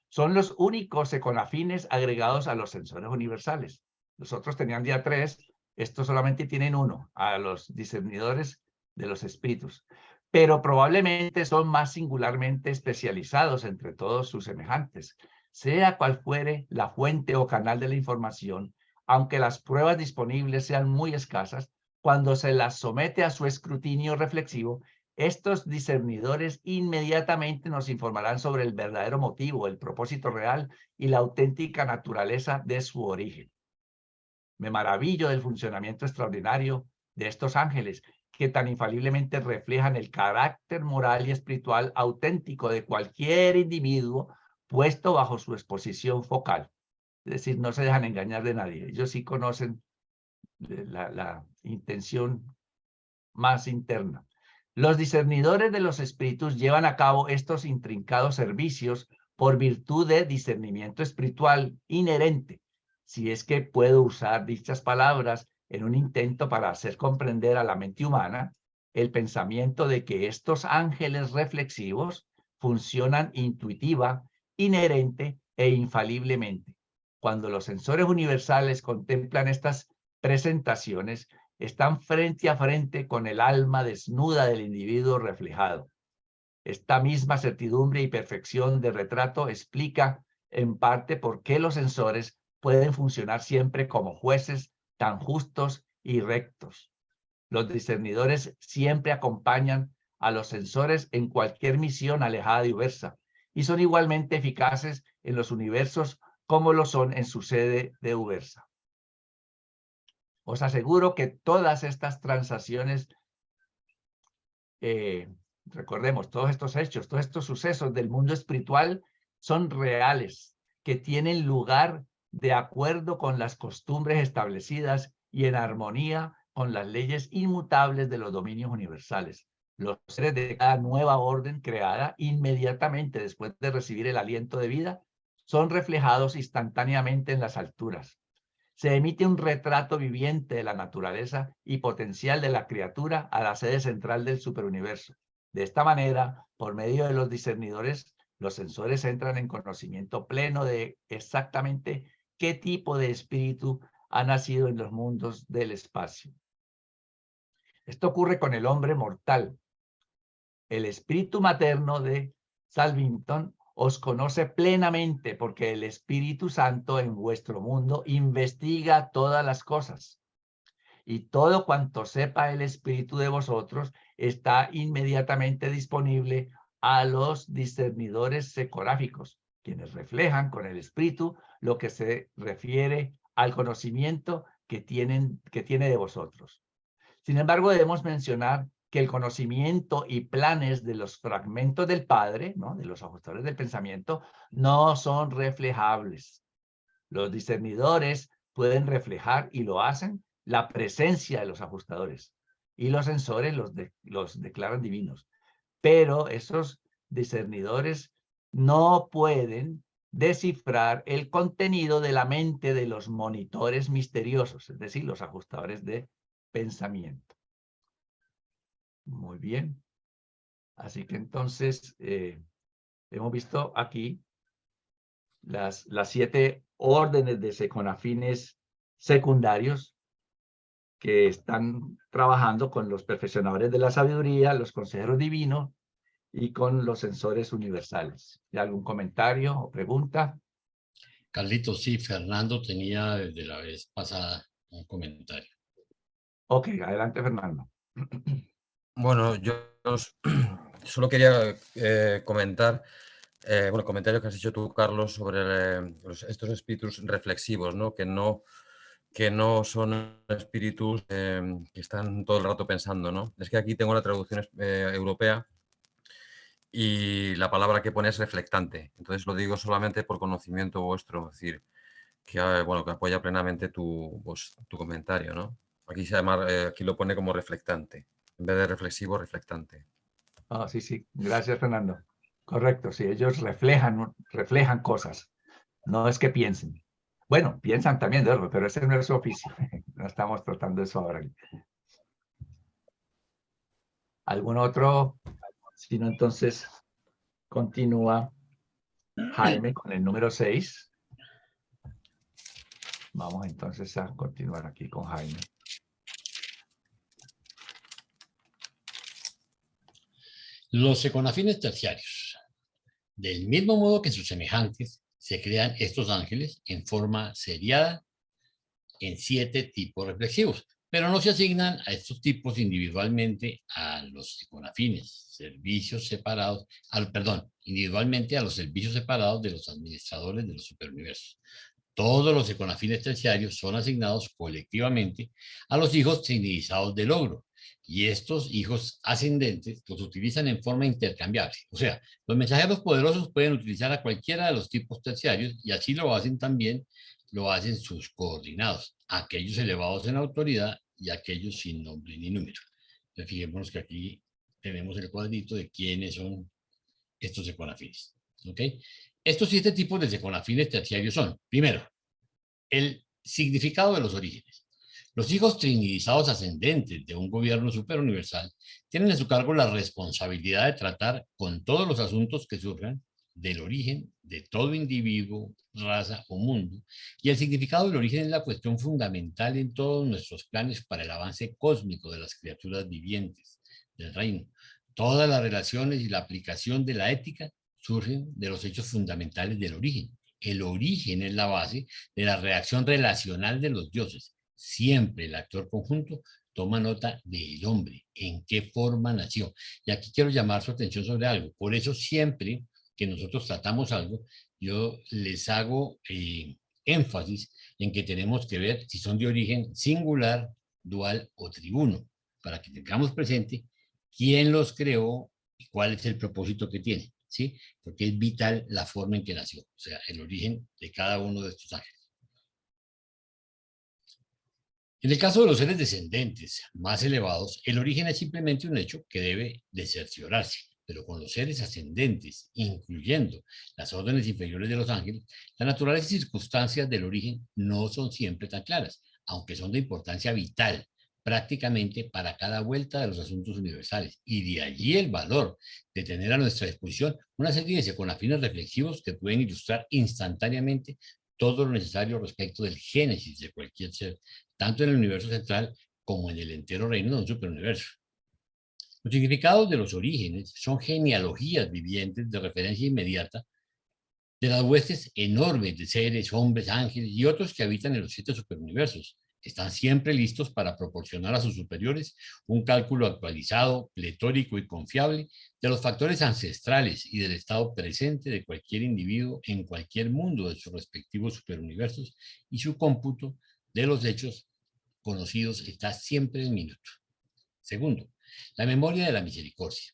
Son los únicos econafines agregados a los sensores universales. Los otros tenían día 3, estos solamente tienen 1, a los discernidores de los espíritus. Pero probablemente son más singularmente especializados entre todos sus semejantes, sea cual fuere la fuente o canal de la información, aunque las pruebas disponibles sean muy escasas, cuando se las somete a su escrutinio reflexivo, estos discernidores inmediatamente nos informarán sobre el verdadero motivo, el propósito real y la auténtica naturaleza de su origen. Me maravillo del funcionamiento extraordinario de estos ángeles, que tan infaliblemente reflejan el carácter moral y espiritual auténtico de cualquier individuo puesto bajo su exposición focal. Es decir, no se dejan engañar de nadie. Ellos sí conocen la intención más interna. Los discernidores de los espíritus llevan a cabo estos intrincados servicios por virtud de discernimiento espiritual inherente, si es que puedo usar dichas palabras en un intento para hacer comprender a la mente humana el pensamiento de que estos ángeles reflexivos funcionan intuitiva, inherente e infaliblemente. Cuando los sensores universales contemplan estas presentaciones, están frente a frente con el alma desnuda del individuo reflejado. Esta misma certidumbre y perfección de retrato explica en parte por qué los sensores pueden funcionar siempre como jueces tan justos y rectos. Los discernidores siempre acompañan a los sensores en cualquier misión alejada y diversa, y son igualmente eficaces en los universos como lo son en su sede de Ubersa. Os aseguro que todas estas transacciones, recordemos, todos estos hechos, todos estos sucesos del mundo espiritual son reales, que tienen lugar de acuerdo con las costumbres establecidas y en armonía con las leyes inmutables de los dominios universales. Los seres de cada nueva orden creada, inmediatamente después de recibir el aliento de vida, son reflejados instantáneamente en las alturas. Se emite un retrato viviente de la naturaleza y potencial de la criatura a la sede central del superuniverso. De esta manera, por medio de los discernidores, los sensores entran en conocimiento pleno de exactamente qué tipo de espíritu ha nacido en los mundos del espacio. Esto ocurre con el hombre mortal. El espíritu materno de Salvington os conoce plenamente porque el Espíritu Santo en vuestro mundo investiga todas las cosas. Y todo cuanto sepa el Espíritu de vosotros está inmediatamente disponible a los discernidores secoráficos, quienes reflejan con el Espíritu lo que se refiere al conocimiento que tiene de vosotros. Sin embargo, debemos mencionar que el conocimiento y planes de los fragmentos del Padre, ¿no?, de los ajustadores del pensamiento, no son reflejables. Los discernidores pueden reflejar, y lo hacen, la presencia de los ajustadores, y los sensores los declaran divinos. Pero esos discernidores no pueden descifrar el contenido de la mente de los monitores misteriosos, es decir, los ajustadores de pensamiento. Muy bien. Así que entonces hemos visto aquí las 7 órdenes de seconafines secundarios que están trabajando con los perfeccionadores de la sabiduría, los consejeros divinos y con los sensores universales. ¿Hay algún comentario o pregunta? Carlitos, sí, Fernando tenía desde la vez pasada un comentario. Ok, adelante, Fernando. Bueno, yo solo quería comentar, bueno, comentarios que has hecho tú, Carlos, sobre estos espíritus reflexivos, ¿no? Que no son espíritus que están todo el rato pensando, ¿no? Es que aquí tengo la traducción europea y la palabra que pone es reflectante. Entonces lo digo solamente por conocimiento vuestro, es decir, que, bueno, que apoya plenamente tu comentario, ¿no? Aquí se llama, aquí lo pone como reflectante, en vez de reflexivo, reflectante. Ah, sí, sí. Gracias, Fernando. Correcto, sí, ellos reflejan cosas. No es que piensen. Bueno, piensan también, pero ese no es su oficio. No estamos tratando eso ahora. ¿Algún otro? Si no, entonces continúa Jaime con el número 6. Vamos entonces a continuar aquí con Jaime. Los econafines terciarios. Del mismo modo que sus semejantes, se crean estos ángeles en forma seriada en 7 tipos reflexivos, pero no se asignan a estos tipos individualmente a los econafines, servicios separados, individualmente a los servicios separados de los administradores de los superuniversos. Todos los econafines terciarios son asignados colectivamente a los hijos trinidizados del logro, y estos hijos ascendentes los utilizan en forma intercambiable. O sea, los mensajeros poderosos pueden utilizar a cualquiera de los tipos terciarios, y así lo hacen sus coordinados, aquellos elevados en autoridad y aquellos sin nombre ni número. Entonces, fijémonos que aquí tenemos el cuadrito de quiénes son estos econafines. ¿Ok? Estos 7 tipos de econafines terciarios son, primero, el significado de los orígenes. Los hijos trinidizados ascendentes de un gobierno superuniversal tienen a su cargo la responsabilidad de tratar con todos los asuntos que surjan del origen de todo individuo, raza o mundo, y el significado del origen es la cuestión fundamental en todos nuestros planes para el avance cósmico de las criaturas vivientes del reino. Todas las relaciones y la aplicación de la ética surgen de los hechos fundamentales del origen. El origen es la base de la reacción relacional de los dioses. Siempre el actor conjunto toma nota del hombre, en qué forma nació. Y aquí quiero llamar su atención sobre algo. Por eso siempre que nosotros tratamos algo, yo les hago énfasis en que tenemos que ver si son de origen singular, dual o tribuno, para que tengamos presente quién los creó y cuál es el propósito que tiene, ¿sí? Porque es vital la forma en que nació, o sea, el origen de cada uno de estos ángeles. En el caso de los seres descendentes más elevados, el origen es simplemente un hecho que debe de cerciorarse, pero con los seres ascendentes, incluyendo las órdenes inferiores de los ángeles, las naturales circunstancias del origen no son siempre tan claras, aunque son de importancia vital prácticamente para cada vuelta de los asuntos universales, y de allí el valor de tener a nuestra disposición una serie de econafines reflexivos que pueden ilustrar instantáneamente todo lo necesario respecto del génesis de cualquier ser, tanto en el universo central como en el entero reino de un superuniverso. Los significados de los orígenes son genealogías vivientes de referencia inmediata de las huestes enormes de seres, hombres, ángeles y otros que habitan en los 7 superuniversos. Están siempre listos para proporcionar a sus superiores un cálculo actualizado, pletórico y confiable de los factores ancestrales y del estado presente de cualquier individuo en cualquier mundo de sus respectivos superuniversos, y su cómputo de los hechos conocidos está siempre en minuto. Segundo, la memoria de la misericordia.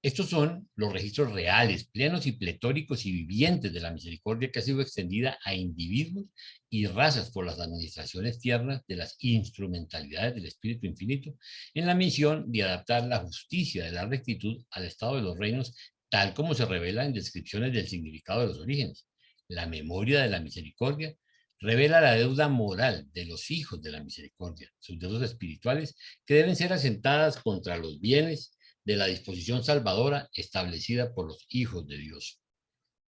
Estos son los registros reales, plenos y pletóricos y vivientes de la misericordia que ha sido extendida a individuos y razas por las administraciones tiernas de las instrumentalidades del Espíritu Infinito, en la misión de adaptar la justicia de la rectitud al estado de los reinos, tal como se revela en descripciones del significado de los orígenes. La memoria de la misericordia revela la deuda moral de los hijos de la misericordia, sus deudas espirituales que deben ser asentadas contra los bienes de la disposición salvadora establecida por los hijos de Dios.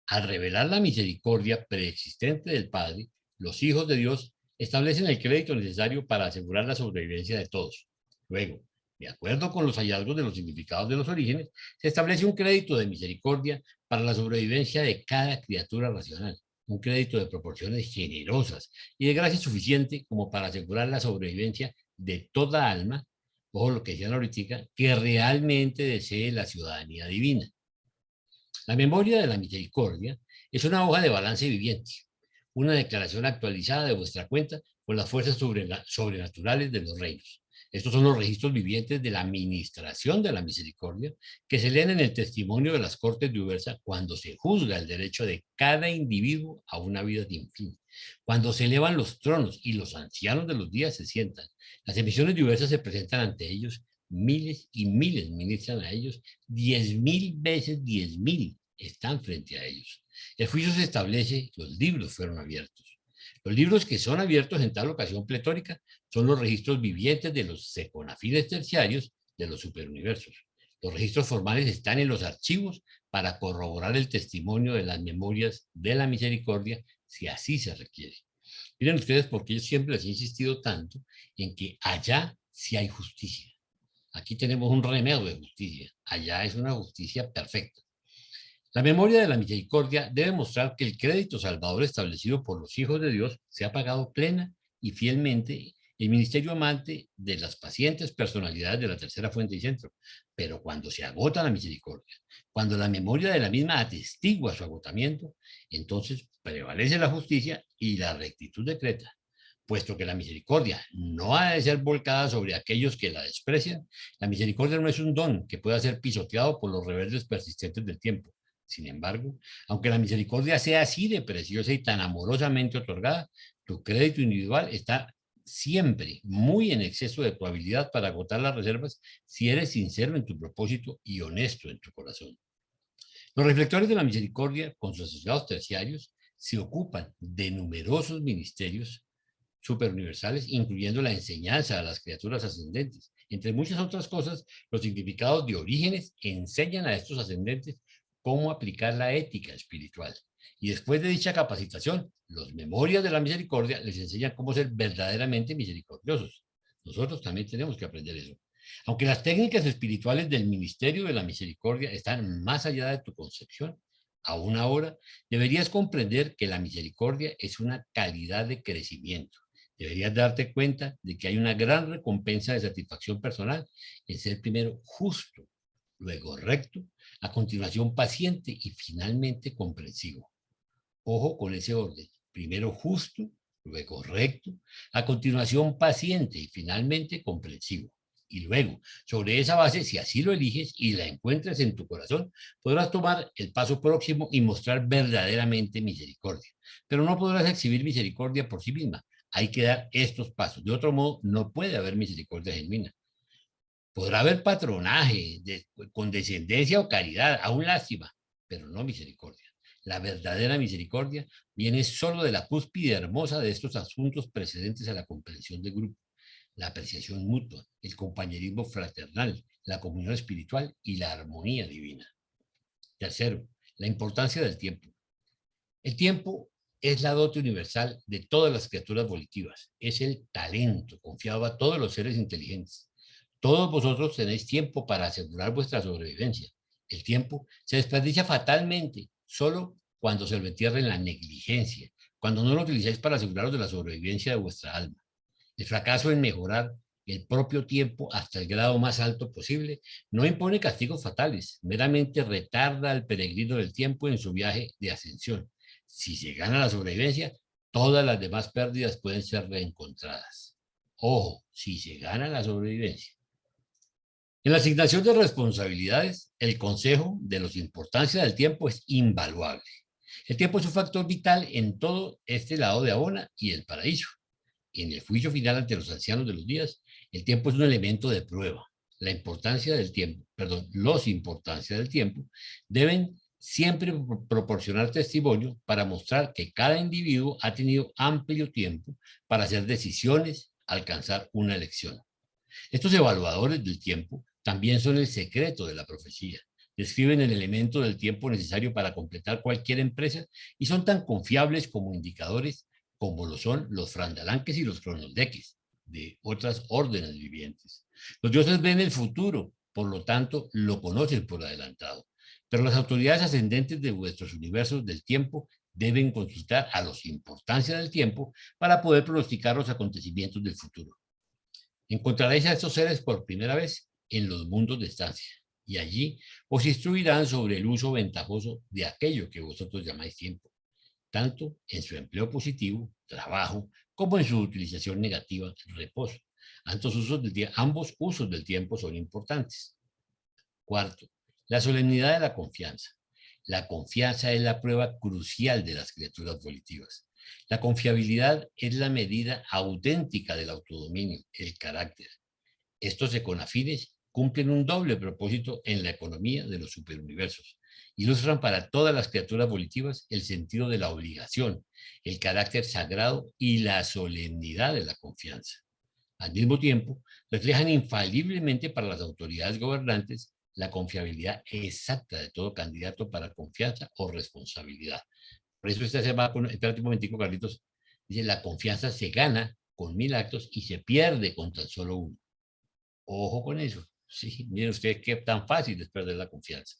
Al revelar la misericordia preexistente del Padre, los hijos de Dios establecen el crédito necesario para asegurar la sobrevivencia de todos. Luego, de acuerdo con los hallazgos de los significados de los orígenes, se establece un crédito de misericordia para la sobrevivencia de cada criatura racional. un crédito de proporciones generosas y de gracia suficiente como para asegurar la sobrevivencia de toda alma, o lo que decían ahorita, que realmente desee la ciudadanía divina. La memoria de la misericordia es una hoja de balance viviente, una declaración actualizada de vuestra cuenta con las fuerzas sobrenaturales de los reinos. Estos son los registros vivientes de la administración de la misericordia que se leen en el testimonio de las Cortes de Ubersa cuando se juzga el derecho de cada individuo a una vida sin fin. Cuando se elevan los tronos y los ancianos de los días se sientan, las emisiones de Ubersa se presentan ante ellos, miles y miles ministran a ellos, 10.000 veces 10.000 están frente a ellos. El juicio se establece, los libros fueron abiertos. Los libros que son abiertos en tal ocasión pletórica son los registros vivientes de los seconafines terciarios de los superuniversos. Los registros formales están en los archivos para corroborar el testimonio de las memorias de la misericordia, si así se requiere. Miren ustedes por qué yo siempre les he insistido tanto en que allá sí hay justicia. Aquí tenemos un remedio de justicia. Allá es una justicia perfecta. La memoria de la misericordia debe mostrar que el crédito salvador establecido por los hijos de Dios se ha pagado plena y fielmente el ministerio amante de las pacientes personalidades de la tercera fuente y centro. Pero cuando se agota la misericordia, cuando la memoria de la misma atestigua su agotamiento, entonces prevalece la justicia y la rectitud decreta. Puesto que la misericordia no ha de ser volcada sobre aquellos que la desprecian, la misericordia no es un don que pueda ser pisoteado por los rebeldes persistentes del tiempo. Sin embargo, aunque la misericordia sea así de preciosa y tan amorosamente otorgada, tu crédito individual está siempre muy en exceso de tu habilidad para agotar las reservas si eres sincero en tu propósito y honesto en tu corazón. Los reflectores de la misericordia, con sus asociados terciarios, se ocupan de numerosos ministerios superuniversales, incluyendo la enseñanza a las criaturas ascendentes. Entre muchas otras cosas, los significados de Orígenes enseñan a estos ascendentes cómo aplicar la ética espiritual. Y después de dicha capacitación, los memorias de la misericordia les enseñan cómo ser verdaderamente misericordiosos. Nosotros también tenemos que aprender eso. Aunque las técnicas espirituales del ministerio de la misericordia están más allá de tu concepción, aún ahora deberías comprender que la misericordia es una calidad de crecimiento. Deberías darte cuenta de que hay una gran recompensa de satisfacción personal en ser primero justo, luego recto, a continuación paciente y finalmente comprensivo. Ojo con ese orden. Primero justo, luego recto, a continuación paciente y finalmente comprensivo. Y luego, sobre esa base, si así lo eliges y la encuentras en tu corazón, podrás tomar el paso próximo y mostrar verdaderamente misericordia. Pero no podrás exhibir misericordia por sí misma. Hay que dar estos pasos. De otro modo, no puede haber misericordia genuina. Podrá haber patronaje, condescendencia o caridad, aún lástima, pero no misericordia. La verdadera misericordia viene solo de la cúspide hermosa de estos asuntos precedentes a la comprensión de grupo, la apreciación mutua, el compañerismo fraternal, la comunión espiritual y la armonía divina. Tercero, la importancia del tiempo. El tiempo es la dote universal de todas las criaturas volitivas. Es el talento confiado a todos los seres inteligentes. Todos vosotros tenéis tiempo para asegurar vuestra sobrevivencia. El tiempo se desperdicia fatalmente solo cuando se lo entierra en la negligencia, cuando no lo utilizáis para aseguraros de la sobrevivencia de vuestra alma. El fracaso en mejorar el propio tiempo hasta el grado más alto posible no impone castigos fatales, meramente retarda al peregrino del tiempo en su viaje de ascensión. Si se gana la sobrevivencia, todas las demás pérdidas pueden ser reencontradas. Ojo, si se gana la sobrevivencia. En la asignación de responsabilidades, el consejo de la importancia del tiempo es invaluable. El tiempo es un factor vital en todo este lado de Abona y el paraíso. En el juicio final ante los ancianos de los días, el tiempo es un elemento de prueba. Los importancia del tiempo deben siempre proporcionar testimonio para mostrar que cada individuo ha tenido amplio tiempo para hacer decisiones, alcanzar una elección. Estos evaluadores del tiempo también son el secreto de la profecía. Describen el elemento del tiempo necesario para completar cualquier empresa y son tan confiables como indicadores como lo son los frandalanques y los cronodeques de otras órdenes vivientes. Los dioses ven el futuro, por lo tanto, lo conocen por adelantado. Pero las autoridades ascendentes de vuestros universos del tiempo deben consultar a los importancia del tiempo para poder pronosticar los acontecimientos del futuro. Encontraréis a estos seres por primera vez en los mundos de estancia, y allí os instruirán sobre el uso ventajoso de aquello que vosotros llamáis tiempo, tanto en su empleo positivo, trabajo, como en su utilización negativa, reposo. Ambos usos del tiempo son importantes. Cuarto, la solemnidad de la confianza. La confianza es la prueba crucial de las criaturas volitivas. La confiabilidad es la medida auténtica del autodominio, el carácter. Estos econafines cumplen un doble propósito en la economía de los superuniversos. Ilustran para todas las criaturas volitivas el sentido de la obligación, el carácter sagrado y la solemnidad de la confianza. Al mismo tiempo, reflejan infaliblemente para las autoridades gobernantes la confiabilidad exacta de todo candidato para confianza o responsabilidad. Por eso se va con, espérate un momentico, Carlitos, dice, la confianza se gana con 1000 actos y se pierde con tan solo uno. Ojo con eso. Sí, miren ustedes qué tan fácil es perder la confianza.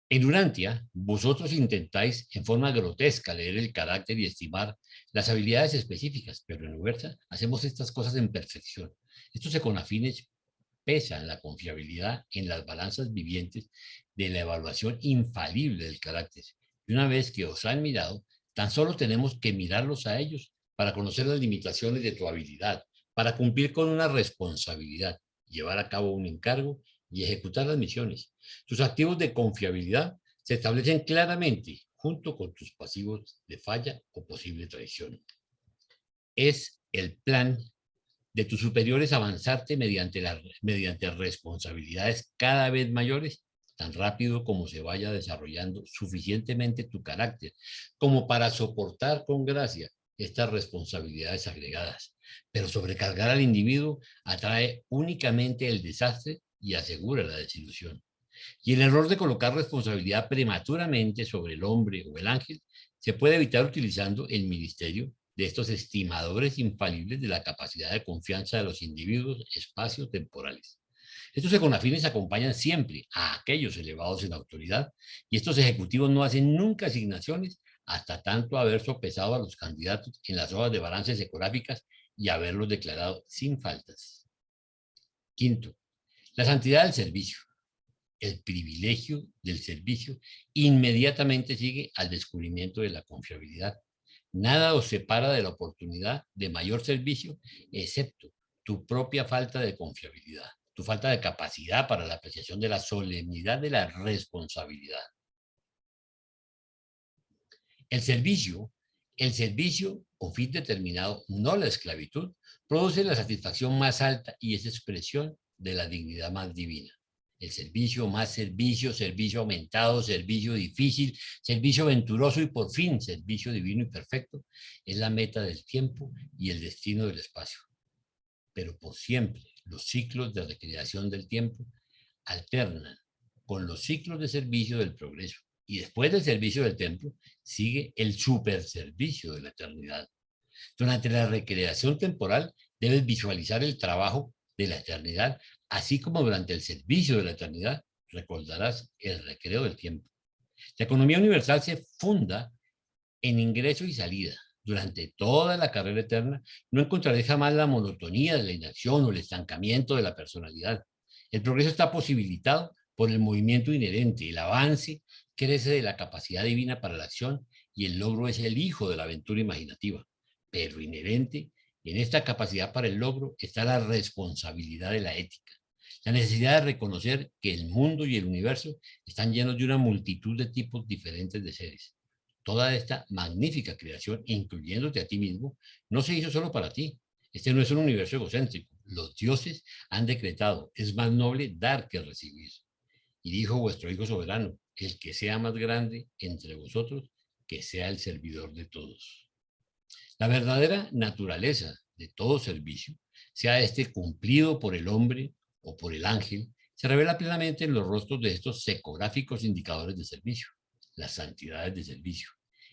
En Urantia, vosotros intentáis en forma grotesca leer el carácter y estimar las habilidades específicas, pero en Ubersa hacemos estas cosas en perfección. Estos econafines pesan la confiabilidad en las balanzas vivientes de la evaluación infalible del carácter. Y una vez que os han mirado, tan solo tenemos que mirarlos a ellos para conocer las limitaciones de tu habilidad, para cumplir con una responsabilidad, llevar a cabo un encargo y ejecutar las misiones. Tus activos de confiabilidad se establecen claramente junto con tus pasivos de falla o posible traición. Es el plan de tus superiores avanzarte mediante responsabilidades cada vez mayores, tan rápido como se vaya desarrollando suficientemente tu carácter, como para soportar con gracia estas responsabilidades agregadas. Pero sobrecargar al individuo atrae únicamente el desastre y asegura la desilusión. Y el error de colocar responsabilidad prematuramente sobre el hombre o el ángel se puede evitar utilizando el ministerio de estos estimadores infalibles de la capacidad de confianza de los individuos espacio-temporales. Estos econafines acompañan siempre a aquellos elevados en autoridad y estos ejecutivos no hacen nunca asignaciones hasta tanto haber sopesado a los candidatos en las hojas de balances ecográficas y haberlos declarado sin faltas. Quinto, la santidad del servicio. El privilegio del servicio inmediatamente sigue al descubrimiento de la confiabilidad. Nada os separa de la oportunidad de mayor servicio, excepto tu propia falta de confiabilidad, tu falta de capacidad para la apreciación de la solemnidad de la responsabilidad. El servicio con fin determinado, no la esclavitud, produce la satisfacción más alta y es expresión de la dignidad más divina. El servicio, más servicio, servicio aumentado, servicio difícil, servicio venturoso y por fin servicio divino y perfecto, es la meta del tiempo y el destino del espacio. Pero por siempre los ciclos de recreación del tiempo alternan con los ciclos de servicio del progreso. Y después del servicio del templo, sigue el superservicio de la eternidad. Durante la recreación temporal, debes visualizar el trabajo de la eternidad, así como durante el servicio de la eternidad, recordarás el recreo del tiempo. La economía universal se funda en ingreso y salida. Durante toda la carrera eterna, no encontrarás jamás la monotonía de la inacción o el estancamiento de la personalidad. El progreso está posibilitado por el movimiento inherente, el avance crece de la capacidad divina para la acción y el logro es el hijo de la aventura imaginativa. Pero inherente en esta capacidad para el logro está la responsabilidad de la ética, la necesidad de reconocer que el mundo y el universo están llenos de una multitud de tipos diferentes de seres. Toda esta magnífica creación, incluyéndote a ti mismo, no se hizo solo para ti. Este no es un universo egocéntrico. Los dioses han decretado, es más noble dar que recibir. Y dijo vuestro Hijo soberano, el que sea más grande entre vosotros, que sea el servidor de todos. La verdadera naturaleza de todo servicio, sea este cumplido por el hombre o por el ángel, se revela plenamente en los rostros de estos secográficos indicadores de servicio, las santidades de servicio.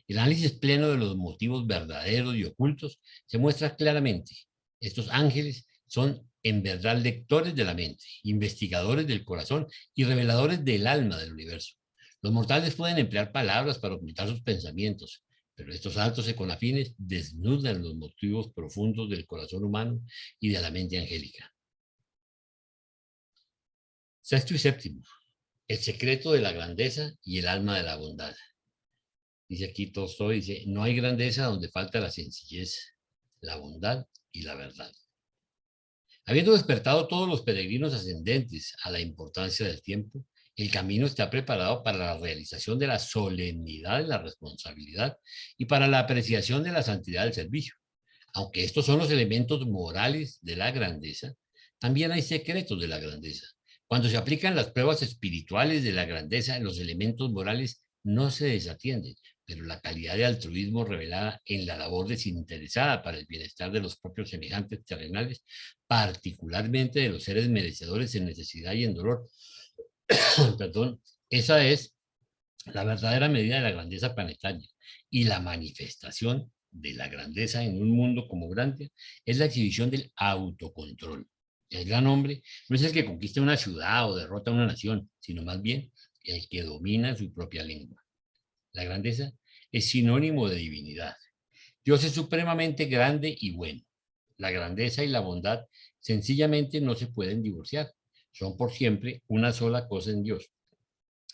El análisis pleno de los motivos verdaderos y ocultos se muestra claramente. Estos ángeles son en verdad lectores de la mente, investigadores del corazón y reveladores del alma del universo. Los mortales pueden emplear palabras para ocultar sus pensamientos, pero estos altos econafines desnudan los motivos profundos del corazón humano y de la mente angélica. Sexto y séptimo, el secreto de la grandeza y el alma de la bondad. Dice aquí Tolstói, dice, no hay grandeza donde falta la sencillez, la bondad y la verdad. Habiendo despertado todos los peregrinos ascendentes a la importancia del tiempo, el camino está preparado para la realización de la solemnidad de la responsabilidad y para la apreciación de la santidad del servicio. Aunque estos son los elementos morales de la grandeza, también hay secretos de la grandeza. Cuando se aplican las pruebas espirituales de la grandeza, los elementos morales no se desatienden, pero la calidad de altruismo revelada en la labor desinteresada para el bienestar de los propios semejantes terrenales, particularmente de los seres merecedores en necesidad y en dolor, perdón, esa es la verdadera medida de la grandeza planetaria, y la manifestación de la grandeza en un mundo como grande es la exhibición del autocontrol. El gran hombre no es el que conquista una ciudad o derrota una nación, sino más bien el que domina su propia lengua. La grandeza es sinónimo de divinidad. Dios es supremamente grande y bueno. La grandeza y la bondad sencillamente no se pueden divorciar. Son por siempre una sola cosa en Dios.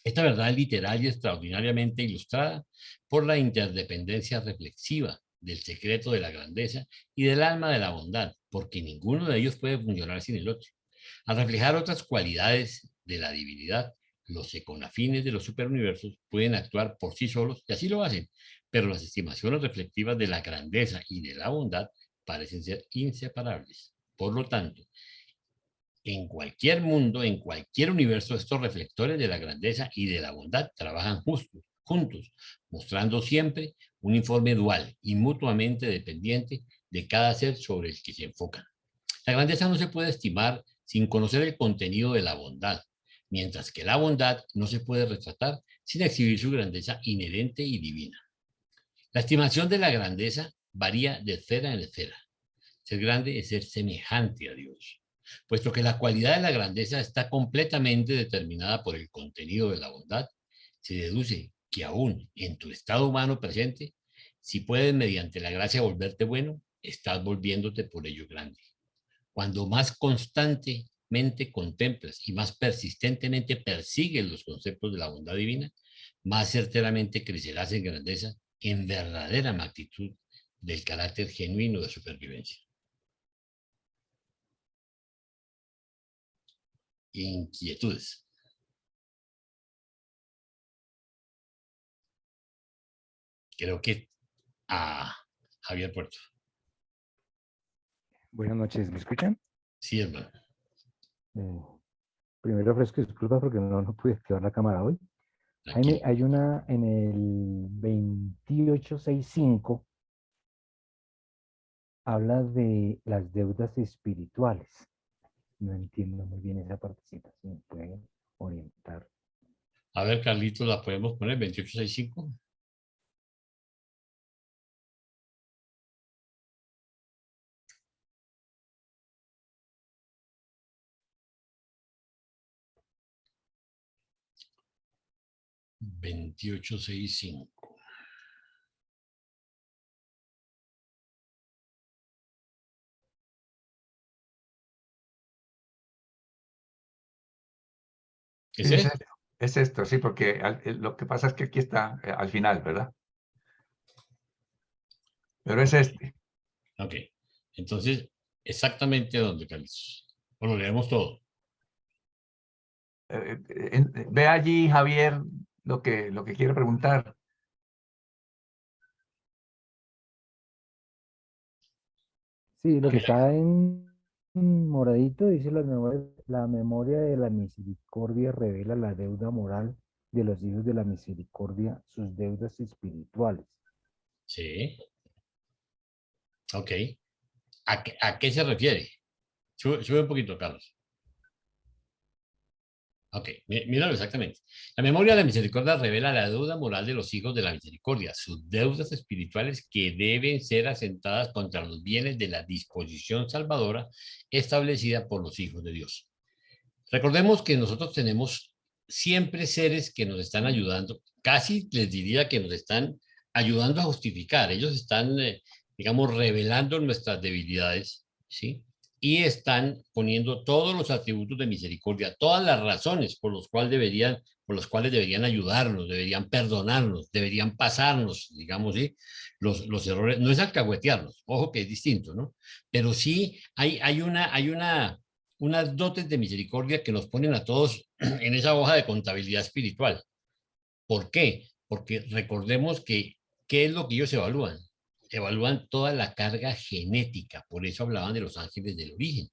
Esta verdad es literal y extraordinariamente ilustrada por la interdependencia reflexiva del secreto de la grandeza y del alma de la bondad, porque ninguno de ellos puede funcionar sin el otro. Al reflejar otras cualidades de la divinidad, los econafines de los superuniversos pueden actuar por sí solos, y así lo hacen, pero las estimaciones reflectivas de la grandeza y de la bondad parecen ser inseparables. Por lo tanto, en cualquier mundo, en cualquier universo, estos reflectores de la grandeza y de la bondad trabajan juntos, mostrando siempre un informe dual y mutuamente dependiente de cada ser sobre el que se enfocan. La grandeza no se puede estimar sin conocer el contenido de la bondad, mientras que la bondad no se puede retratar sin exhibir su grandeza inherente y divina. La estimación de la grandeza varía de esfera en esfera. Ser grande es ser semejante a Dios. Puesto que la cualidad de la grandeza está completamente determinada por el contenido de la bondad, se deduce que aún en tu estado humano presente, si puedes mediante la gracia volverte bueno, estás volviéndote por ello grande. Cuando más constantemente contemplas y más persistentemente persigues los conceptos de la bondad divina, más certeramente crecerás en grandeza, en verdadera magnitud del carácter genuino de supervivencia. Inquietudes. Creo que a Javier Puerto. Buenas noches, ¿me escuchan? Sí, hermano. Primero ofrezco disculpas porque no pude activar la cámara hoy. Tranquilo. Hay una en el 2865, habla de las deudas espirituales. No entiendo muy bien esa partecita, si me pueden orientar. A ver, Carlitos, ¿la podemos poner? 2865. $2865. ¿Es Sí, esto? es esto, sí, porque lo que pasa es que aquí está al final, ¿verdad? Pero es este. Ok. Entonces, exactamente dónde, Carlitos. O lo leemos todo. Ve allí, Javier, lo que quiere preguntar. Sí, lo Ok. que está en moradito dice la memoria de la misericordia revela la deuda moral de los hijos de la misericordia, sus deudas espirituales. Sí. Ok. ¿A qué se refiere? Sube un poquito, Carlos. Ok, míralo exactamente. La memoria de la misericordia revela la deuda moral de los hijos de la misericordia, sus deudas espirituales que deben ser asentadas contra los bienes de la disposición salvadora establecida por los hijos de Dios. Recordemos que nosotros tenemos siempre seres que nos están ayudando, casi les diría que nos están ayudando a justificar. Ellos están, digamos, revelando nuestras debilidades, ¿sí? Y están poniendo todos los atributos de misericordia, todas las razones por las cuales deberían ayudarnos, deberían perdonarnos, deberían pasarnos, digamos, ¿sí? Los errores. No es alcahuetearnos, ojo que es distinto, ¿no? Pero sí hay unas dotes de misericordia que nos ponen a todos en esa hoja de contabilidad espiritual. ¿Por qué? Porque recordemos que, ¿qué es lo que ellos evalúan? Evalúan toda la carga genética. Por eso hablaban de los ángeles del origen,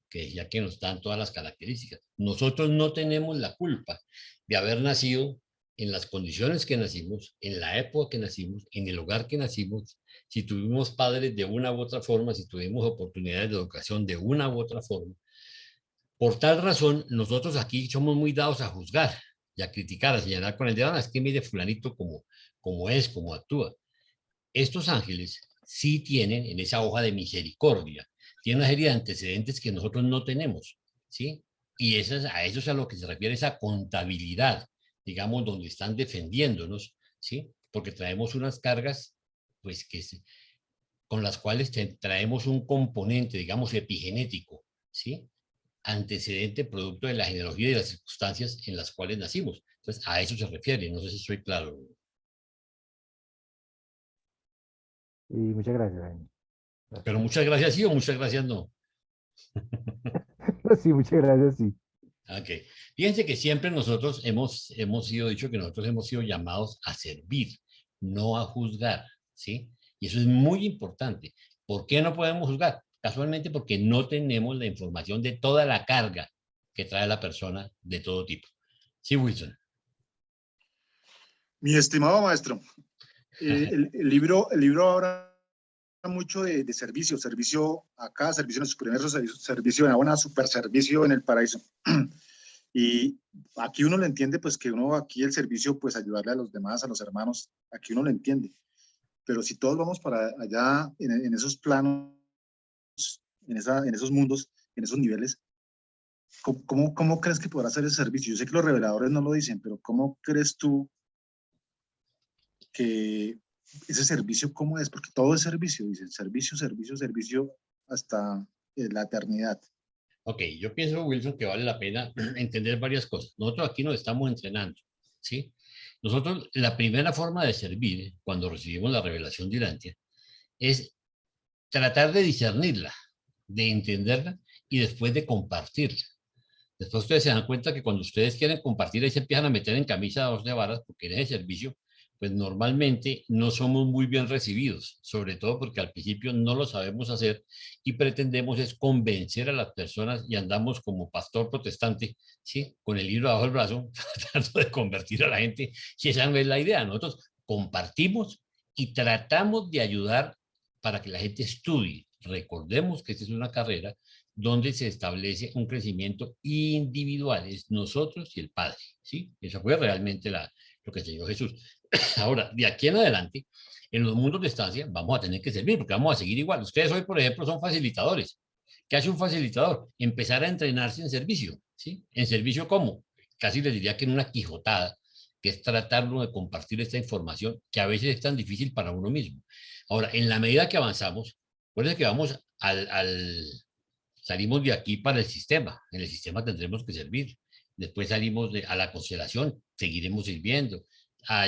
que decía que nos dan todas las características. Nosotros no tenemos la culpa de haber nacido en las condiciones que nacimos, en la época que nacimos, en el hogar que nacimos, si tuvimos padres de una u otra forma, si tuvimos oportunidades de educación de una u otra forma. Por tal razón, nosotros aquí somos muy dados a juzgar y a criticar, a señalar con el dedo, es que mire fulanito como es, como actúa. Estos ángeles sí tienen en esa hoja de misericordia, tienen una serie de antecedentes que nosotros no tenemos, ¿sí? Y a eso es a lo que se refiere esa contabilidad, digamos, donde están defendiéndonos, ¿sí? Porque traemos unas cargas, pues, con las cuales traemos un componente, digamos, epigenético, ¿sí? Antecedente producto de la genealogía y de las circunstancias en las cuales nacimos. Entonces, a eso se refiere, no sé si soy claro. Y muchas gracias, Jaime. Pero muchas gracias sí o muchas gracias no. Sí, muchas gracias, sí. Ok. Fíjense que siempre nosotros hemos sido dicho que nosotros hemos sido llamados a servir, no a juzgar, ¿sí? Y eso es muy importante. ¿Por qué no podemos juzgar? Casualmente porque no tenemos la información de toda la carga que trae la persona de todo tipo. Sí, Wilson. Mi estimado maestro, el libro habla mucho de servicio acá, servicio en el superuniverso, servicio en Abona, super servicio en el paraíso. Y aquí uno lo entiende, pues que uno aquí el servicio, pues ayudarle a los demás, a los hermanos, aquí uno lo entiende. Pero si todos vamos para allá, en esos planos, en esos mundos, en esos niveles, ¿cómo crees que podrá hacer ese servicio? Yo sé que los reveladores no lo dicen, pero ¿cómo crees tú que ese servicio cómo es? Porque todo es servicio, dicen servicio hasta la eternidad. Ok, yo pienso, Wilson, que vale la pena entender varias cosas. Nosotros aquí nos estamos entrenando, ¿sí? Nosotros, la primera forma de servir, cuando recibimos la revelación de Urantia, es tratar de discernirla, de entenderla y después de compartirla. Después ustedes se dan cuenta que cuando ustedes quieren compartir, ahí se empiezan a meter en camisa de 2 varas, porque en ese servicio, pues normalmente no somos muy bien recibidos, sobre todo porque al principio no lo sabemos hacer y pretendemos es convencer a las personas y andamos como pastor protestante, ¿sí? Con el libro bajo el brazo, tratando de convertir a la gente, si esa no es la idea. Nosotros compartimos y tratamos de ayudar para que la gente estudie. Recordemos que esta es una carrera donde se establece un crecimiento individual, es nosotros y el Padre, ¿sí? Eso fue realmente lo que enseñó Jesús. Ahora, de aquí en adelante, en los mundos de estancia, vamos a tener que servir, porque vamos a seguir igual. Ustedes hoy, por ejemplo, son facilitadores. ¿Qué hace un facilitador? Empezar a entrenarse en servicio, ¿sí? ¿En servicio cómo? Casi les diría que en una quijotada, que es tratarlo de compartir esta información, que a veces es tan difícil para uno mismo. Ahora, en la medida que avanzamos, por eso que vamos salimos de aquí para el sistema. En el sistema tendremos que servir. Después salimos a la constelación, seguiremos sirviendo.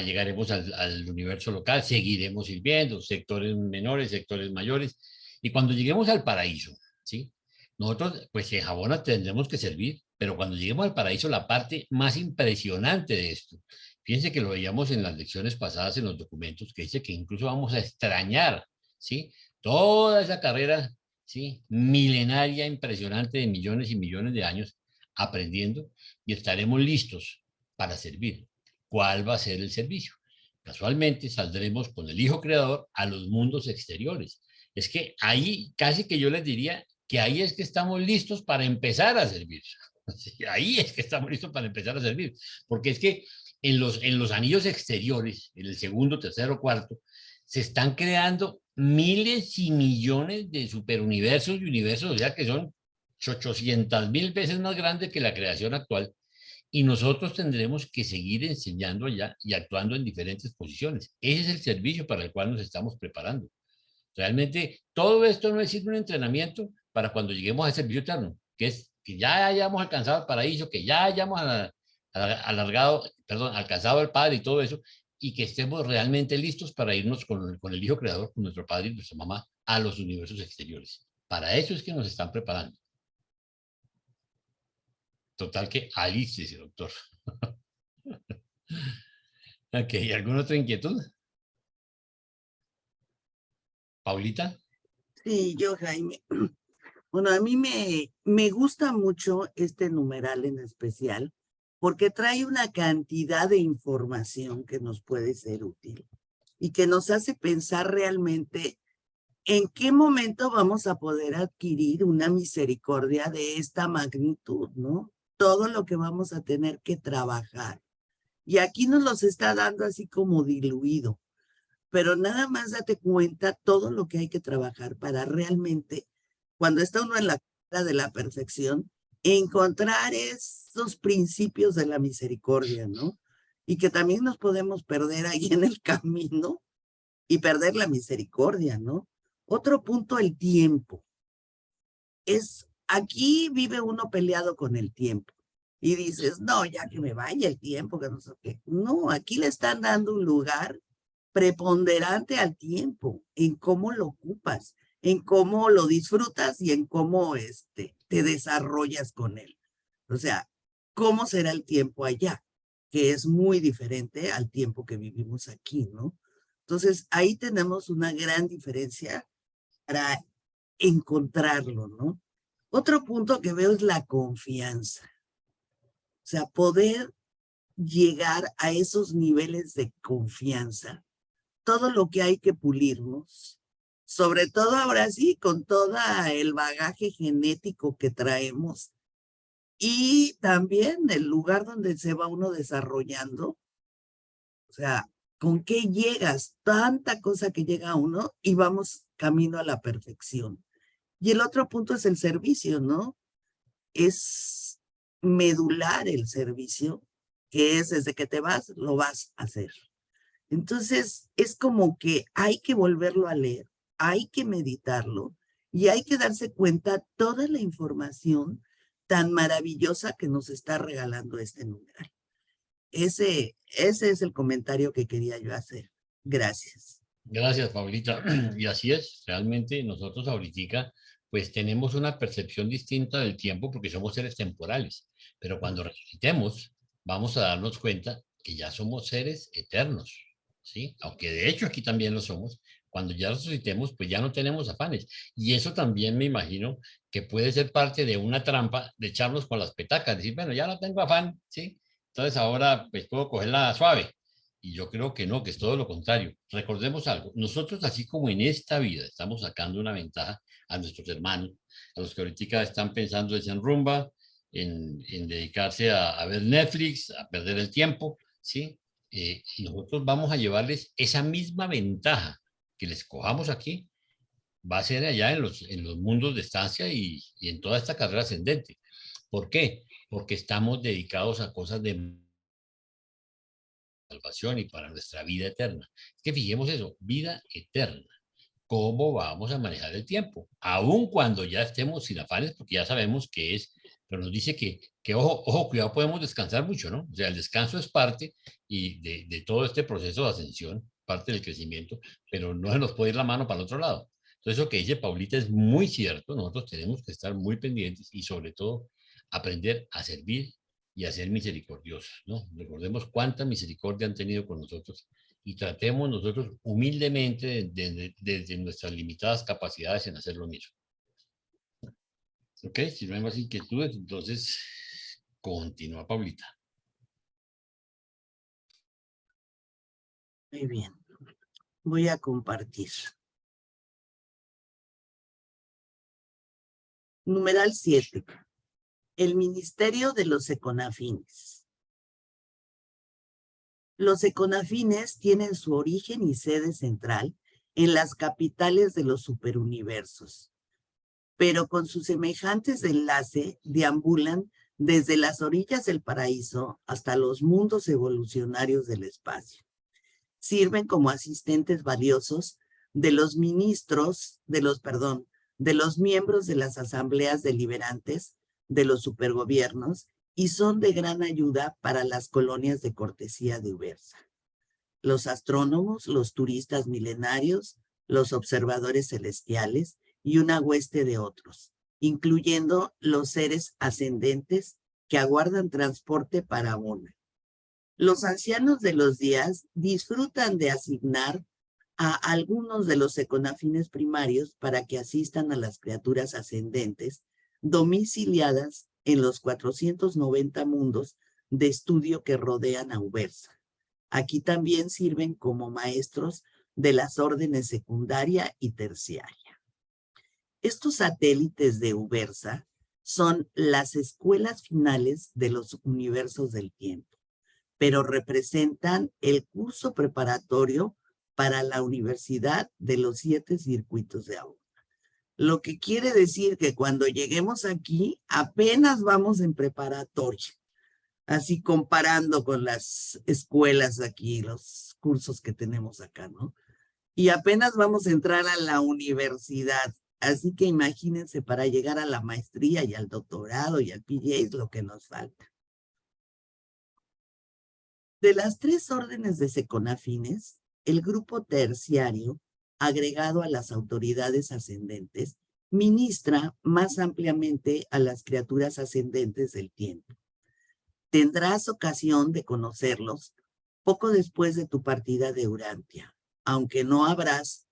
Llegaremos al universo local, seguiremos sirviendo. Sectores menores, sectores mayores. Y cuando lleguemos al paraíso, ¿sí? Nosotros, pues en Jabona tendremos que servir, pero cuando lleguemos al paraíso, la parte más impresionante de esto, fíjense que lo veíamos en las lecciones pasadas en los documentos, que dice que incluso vamos a extrañar, ¿sí? Toda esa carrera, ¿sí? Milenaria, impresionante de millones y millones de años aprendiendo y estaremos listos para servir. ¿Cuál va a ser el servicio? Casualmente saldremos con el Hijo Creador a los mundos exteriores. Es que ahí casi que yo les diría que ahí es que estamos listos para empezar a servir. Ahí es que estamos listos para empezar a servir. Porque es que en los anillos exteriores, en el segundo, tercero, cuarto, se están creando miles y millones de superuniversos y universos, o sea que son 800.000 veces más grandes que la creación actual. Y nosotros tendremos que seguir enseñando allá y actuando en diferentes posiciones. Ese es el servicio para el cual nos estamos preparando. Realmente todo esto no es un entrenamiento para cuando lleguemos al servicio eterno, que es que ya hayamos alcanzado el paraíso, que ya hayamos alcanzado el Padre y todo eso, y que estemos realmente listos para irnos con el Hijo Creador, con nuestro Padre y nuestra mamá, a los universos exteriores. Para eso es que nos están preparando. Total que alístese, doctor. Ok, ¿alguna otra inquietud? ¿Paulita? Sí, yo, Jaime. Bueno, a mí me gusta mucho este numeral en especial porque trae una cantidad de información que nos puede ser útil y que nos hace pensar realmente en qué momento vamos a poder adquirir una misericordia de esta magnitud, ¿no? Todo lo que vamos a tener que trabajar. Y aquí nos los está dando así como diluido, pero nada más date cuenta todo lo que hay que trabajar para realmente, cuando está uno en la cara de la perfección, encontrar esos principios de la misericordia, ¿no? Y que también nos podemos perder ahí en el camino y perder la misericordia, ¿no? Otro punto, el tiempo. Aquí vive uno peleado con el tiempo. Y dices, no, ya que me vaya el tiempo, que no sé qué. No, aquí le están dando un lugar preponderante al tiempo, en cómo lo ocupas, en cómo lo disfrutas y en cómo te desarrollas con él. O sea, ¿cómo será el tiempo allá? Que es muy diferente al tiempo que vivimos aquí, ¿no? Entonces, ahí tenemos una gran diferencia para encontrarlo, ¿no? Otro punto que veo es la confianza. O sea, poder llegar a esos niveles de confianza, todo lo que hay que pulirnos, sobre todo ahora sí, con todo el bagaje genético que traemos y también el lugar donde se va uno desarrollando. O sea, ¿con qué llegas? Tanta cosa que llega a uno y vamos camino a la perfección. Y el otro punto es el servicio, ¿no? Es medular el servicio, que es desde que te vas, lo vas a hacer. Entonces, es como que hay que volverlo a leer, hay que meditarlo y hay que darse cuenta toda la información tan maravillosa que nos está regalando este numeral. Ese es el comentario que quería yo hacer. Gracias. Gracias, Paulita. Y así es, realmente nosotros ahorita pues tenemos una percepción distinta del tiempo porque somos seres temporales, pero cuando resucitemos vamos a darnos cuenta que ya somos seres eternos, ¿sí? Aunque de hecho aquí también lo somos, cuando ya resucitemos pues ya no tenemos afanes. Y eso también me imagino que puede ser parte de una trampa de echarnos con las petacas, decir, bueno, ya no tengo afán, ¿sí? Entonces ahora pues puedo cogerla suave. Y yo creo que no, que es todo lo contrario. Recordemos algo, nosotros así como en esta vida estamos sacando una ventaja a nuestros hermanos, a los que ahorita están pensando en rumba, en dedicarse a ver Netflix, a perder el tiempo, ¿sí? Nosotros vamos a llevarles esa misma ventaja que les cojamos aquí, va a ser allá en los mundos de estancia y en toda esta carrera ascendente. ¿Por qué? Porque estamos dedicados a cosas de salvación y para nuestra vida eterna. Es que fijemos eso, vida eterna. ¿Cómo vamos a manejar el tiempo? Aun cuando ya estemos sin afanes, porque ya sabemos que es, pero nos dice que ojo, cuidado, podemos descansar mucho, ¿no? O sea, el descanso es parte y de todo este proceso de ascensión, parte del crecimiento, pero no se nos puede ir la mano para el otro lado. Entonces, lo que dice Paulita es muy cierto, nosotros tenemos que estar muy pendientes y sobre todo aprender a servir y a ser misericordiosos, ¿no? Recordemos cuánta misericordia han tenido con nosotros y tratemos nosotros humildemente desde nuestras limitadas capacidades en hacer lo mismo. Ok, si no hay más inquietudes, entonces continúa Paulita. Muy bien. Voy a compartir. Numeral 7. El Ministerio de los Econafines. Los econafines tienen su origen y sede central en las capitales de los superuniversos, pero con sus semejantes de enlace deambulan desde las orillas del paraíso hasta los mundos evolucionarios del espacio. Sirven como asistentes valiosos de los miembros de las asambleas deliberantes de los supergobiernos y son de gran ayuda para las colonias de cortesía de Ubersa. Los astrónomos, los turistas milenarios, los observadores celestiales y una hueste de otros, incluyendo los seres ascendentes que aguardan transporte para Abona. Los ancianos de los días disfrutan de asignar a algunos de los econafines primarios para que asistan a las criaturas ascendentes domiciliadas en los 490 mundos de estudio que rodean a Ubersa. Aquí también sirven como maestros de las órdenes secundaria y terciaria. Estos satélites de Ubersa son las escuelas finales de los universos del tiempo, pero representan el curso preparatorio para la Universidad de los 7 circuitos de Abona. Lo que quiere decir que cuando lleguemos aquí, apenas vamos en preparatoria, así comparando con las escuelas aquí, los cursos que tenemos acá, ¿no? Y apenas vamos a entrar a la universidad. Así que imagínense para llegar a la maestría y al doctorado y al PhD es lo que nos falta. De las 3 órdenes de seconafines, el grupo terciario, agregado a las autoridades ascendentes, ministra más ampliamente a las criaturas ascendentes del tiempo. Tendrás ocasión de conocerlos poco después de tu partida de Urantia, aunque no harás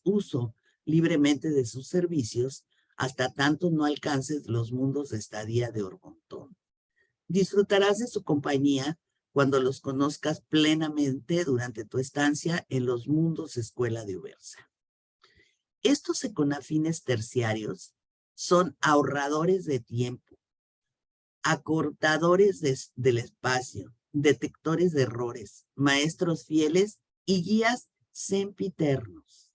uso libremente de sus servicios hasta tanto no alcances los mundos de estadía de Orgontón. Disfrutarás de su compañía cuando los conozcas plenamente durante tu estancia en los mundos escuela de Ubersa. Estos econafines terciarios son ahorradores de tiempo, acortadores del espacio, detectores de errores, maestros fieles y guías sempiternos,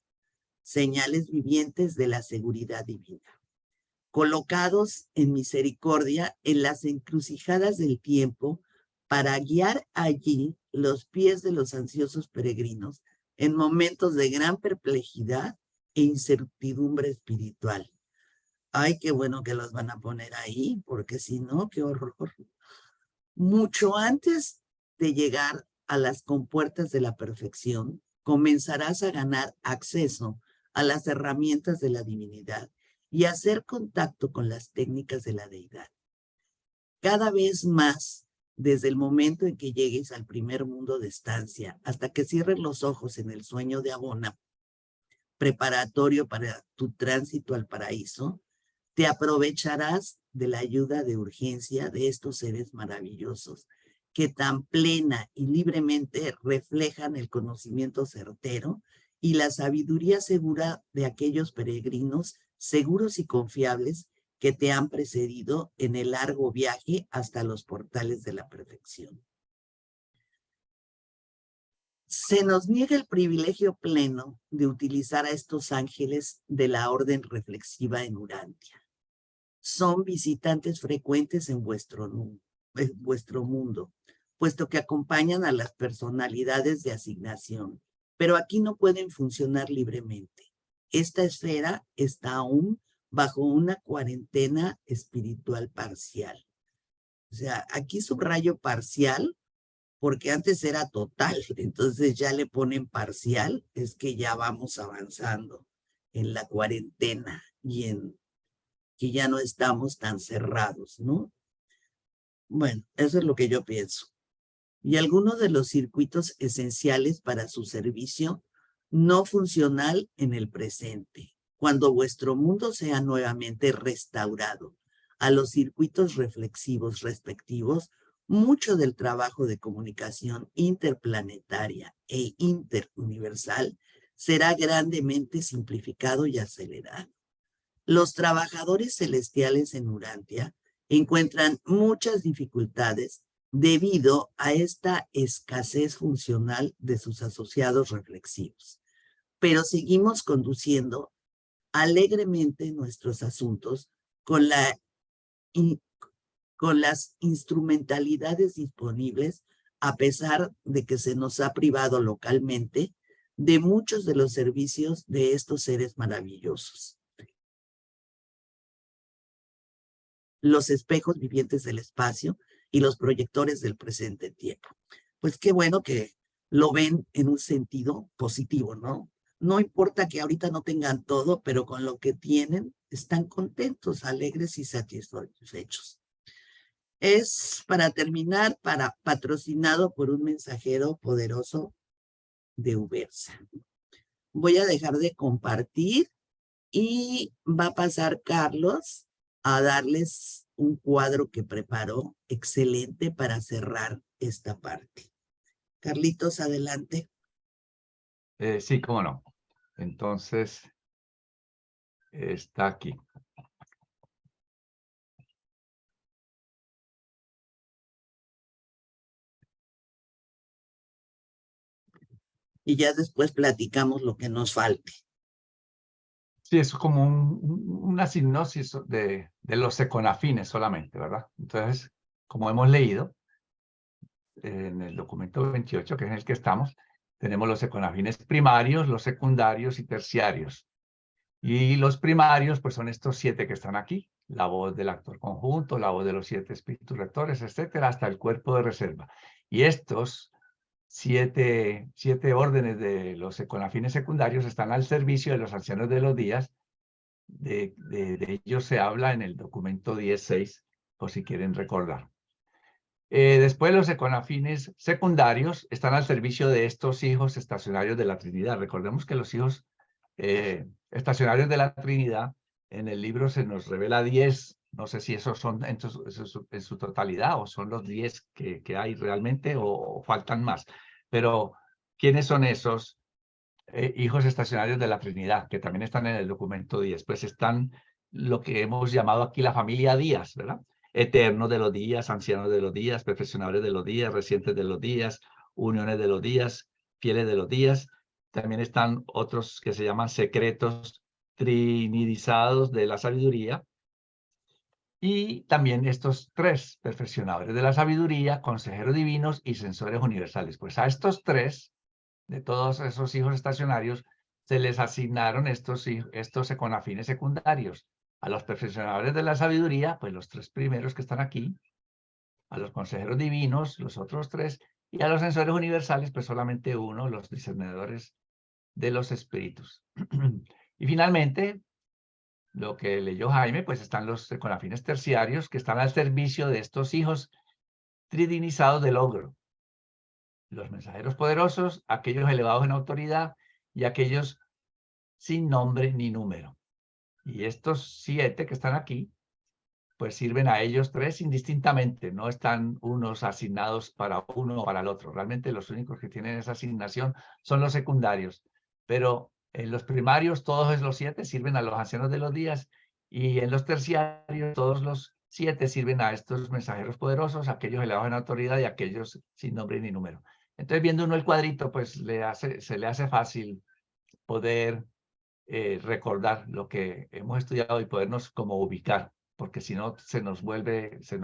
señales vivientes de la seguridad divina, colocados en misericordia en las encrucijadas del tiempo para guiar allí los pies de los ansiosos peregrinos en momentos de gran perplejidad e incertidumbre espiritual. Ay, qué bueno que los van a poner ahí, porque si no, qué horror. Mucho antes de llegar a las compuertas de la perfección, comenzarás a ganar acceso a las herramientas de la divinidad y a hacer contacto con las técnicas de la deidad. Cada vez más, desde el momento en que llegues al primer mundo de estancia hasta que cierres los ojos en el sueño de Abona, preparatorio para tu tránsito al paraíso, te aprovecharás de la ayuda de urgencia de estos seres maravillosos que tan plena y libremente reflejan el conocimiento certero y la sabiduría segura de aquellos peregrinos seguros y confiables que te han precedido en el largo viaje hasta los portales de la perfección. Se nos niega el privilegio pleno de utilizar a estos ángeles de la orden reflexiva en Urantia. Son visitantes frecuentes en vuestro mundo, puesto que acompañan a las personalidades de asignación, pero aquí no pueden funcionar libremente. Esta esfera está aún bajo una cuarentena espiritual parcial. O sea, aquí subrayo parcial porque antes era total, entonces ya le ponen parcial, es que ya vamos avanzando en la cuarentena y en que ya no estamos tan cerrados, ¿no? Bueno, eso es lo que yo pienso. Y algunos de los circuitos esenciales para su servicio no funcional en el presente. Cuando vuestro mundo sea nuevamente restaurado a los circuitos reflexivos respectivos, mucho del trabajo de comunicación interplanetaria e interuniversal será grandemente simplificado y acelerado. Los trabajadores celestiales en Urantia encuentran muchas dificultades debido a esta escasez funcional de sus asociados reflexivos, pero seguimos conduciendo alegremente nuestros asuntos con la con las instrumentalidades disponibles, a pesar de que se nos ha privado localmente de muchos de los servicios de estos seres maravillosos. Los espejos vivientes del espacio y los proyectores del presente tiempo. Pues qué bueno que lo ven en un sentido positivo, ¿no? No importa que ahorita no tengan todo, pero con lo que tienen están contentos, alegres y satisfechos. Es, para terminar, patrocinado por un mensajero poderoso de Ubersa. Voy a dejar de compartir y va a pasar Carlos a darles un cuadro que preparó excelente para cerrar esta parte. Carlitos, adelante. Sí, cómo no. Entonces, está aquí. Y ya después platicamos lo que nos falte. Sí, eso es como una sinopsis de los econafines solamente, ¿verdad? Entonces, como hemos leído en el documento 28, que es en el que estamos, tenemos los econafines primarios, los secundarios y terciarios. Y los primarios, pues son estos 7 que están aquí: la voz del actor conjunto, la voz de los 7 espíritus rectores, etcétera, hasta el cuerpo de reserva. Y estos 7 órdenes de los econafines secundarios están al servicio de los ancianos de los días. De ellos se habla en el documento 16, por si quieren recordar. Después, los econafines secundarios están al servicio de estos hijos estacionarios de la Trinidad. Recordemos que los hijos estacionarios de la Trinidad, en el libro se nos revela 10. No sé si esos son en su totalidad o son los 10 que hay realmente o faltan más. Pero, ¿quiénes son esos hijos estacionarios de la Trinidad? Que también están en el documento 10. Pues están lo que hemos llamado aquí la familia Díaz, ¿verdad? Eternos de los días, ancianos de los días, perfeccionadores de los días, recientes de los días, uniones de los días, fieles de los días. También están otros que se llaman secretos trinidizados de la sabiduría. Y también estos 3 perfeccionadores de la sabiduría, consejeros divinos y sensores universales. Pues a estos 3, de todos esos hijos estacionarios, se les asignaron estos econafines secundarios. A los perfeccionadores de la sabiduría, pues los 3 primeros que están aquí; a los consejeros divinos, los otros 3; y a los sensores universales, pues solamente uno, los discernidores de los espíritus. Y finalmente, lo que leyó Jaime, pues están los econafines terciarios, que están al servicio de estos hijos tridinizados del ogro: los mensajeros poderosos, aquellos elevados en autoridad y aquellos sin nombre ni número. Y estos 7 que están aquí, pues sirven a ellos 3 indistintamente. No están unos asignados para uno o para el otro. Realmente los únicos que tienen esa asignación son los secundarios. Pero en los primarios, todos los 7 sirven a los ancianos de los días. Y en los terciarios, todos los 7 sirven a estos mensajeros poderosos, aquellos elevados en autoridad y aquellos sin nombre ni número. Entonces, viendo uno el cuadrito, pues se le hace fácil poder recordar lo que hemos estudiado y podernos como ubicar, porque si no se nos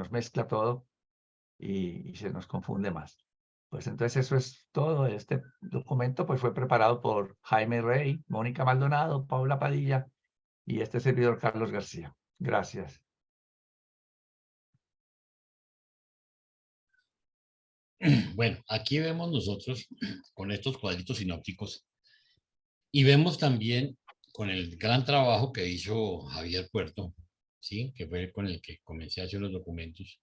mezcla todo y se nos confunde más. Pues entonces eso es todo. Este documento pues fue preparado por Jaime Rey, Mónica Maldonado, Paula Padilla y este servidor Carlos García. Gracias. Bueno, aquí vemos nosotros con estos cuadritos sinópticos y vemos también con el gran trabajo que hizo Javier Puerto, ¿sí? Que fue con el que comencé a hacer los documentos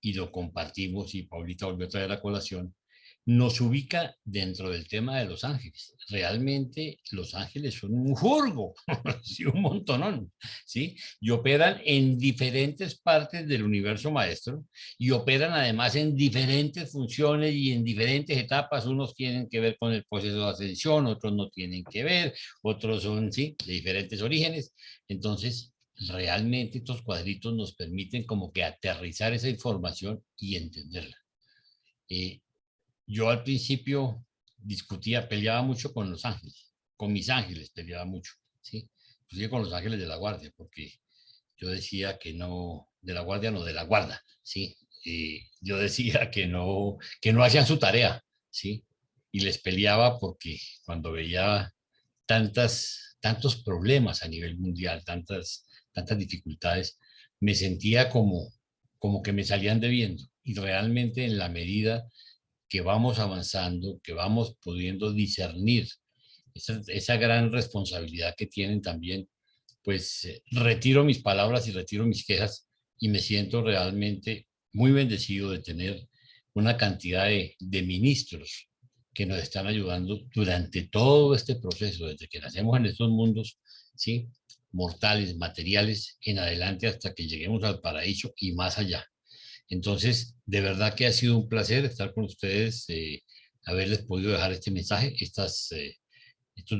y lo compartimos y Paulita volvió a traer la colación, nos ubica dentro del tema de los ángeles. Realmente los ángeles son un jurgo, ¿sí? Un montonón, ¿sí? Y operan en diferentes partes del universo maestro y operan además en diferentes funciones y en diferentes etapas. Unos tienen que ver con el proceso de ascensión, otros no tienen que ver, otros son, sí, de diferentes orígenes. Entonces, realmente estos cuadritos nos permiten como que aterrizar esa información y entenderla. Yo al principio discutía, peleaba mucho con los ángeles, con mis ángeles peleaba mucho, ¿sí? Inclusive con los ángeles de la guardia, porque yo decía que no la guardia, no, de la guarda, ¿sí? Yo decía que no hacían su tarea, ¿sí? Y les peleaba porque cuando veía tantos problemas a nivel mundial, tantas dificultades, me sentía como que me salían debiendo. Y realmente en la medida que vamos avanzando, que vamos pudiendo discernir esa gran responsabilidad que tienen también, pues retiro mis palabras y retiro mis quejas y me siento realmente muy bendecido de tener una cantidad de ministros que nos están ayudando durante todo este proceso, desde que nacemos en estos mundos, ¿sí? Mortales, materiales, en adelante hasta que lleguemos al paraíso y más allá. Entonces, de verdad que ha sido un placer estar con ustedes, haberles podido dejar este mensaje. Estos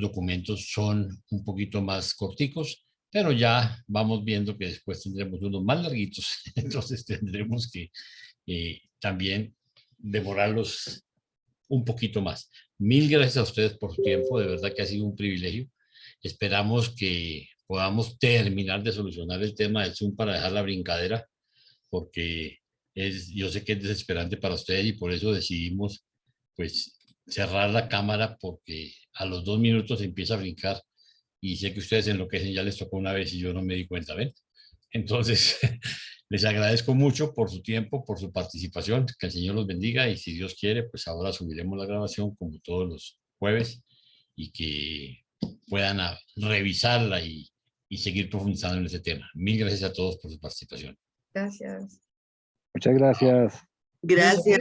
documentos son un poquito más corticos, pero ya vamos viendo que después tendremos unos más larguitos, entonces tendremos que también demorarlos un poquito más. Mil gracias a ustedes por su tiempo, de verdad que ha sido un privilegio. Esperamos que podamos terminar de solucionar el tema del Zoom para dejar la brincadera, porque yo sé que es desesperante para ustedes y por eso decidimos pues cerrar la cámara, porque a los 2 minutos empieza a brincar y sé que ustedes enloquecen, ya les tocó una vez y yo no me di cuenta, ¿ven? Entonces, les agradezco mucho por su tiempo, por su participación, que el Señor los bendiga y si Dios quiere, pues ahora subiremos la grabación como todos los jueves y que puedan revisarla y seguir profundizando en este tema. Mil gracias a todos por su participación. Gracias. Muchas gracias. Gracias.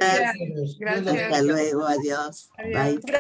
Gracias. Hasta luego. Adiós. Adiós. Bye.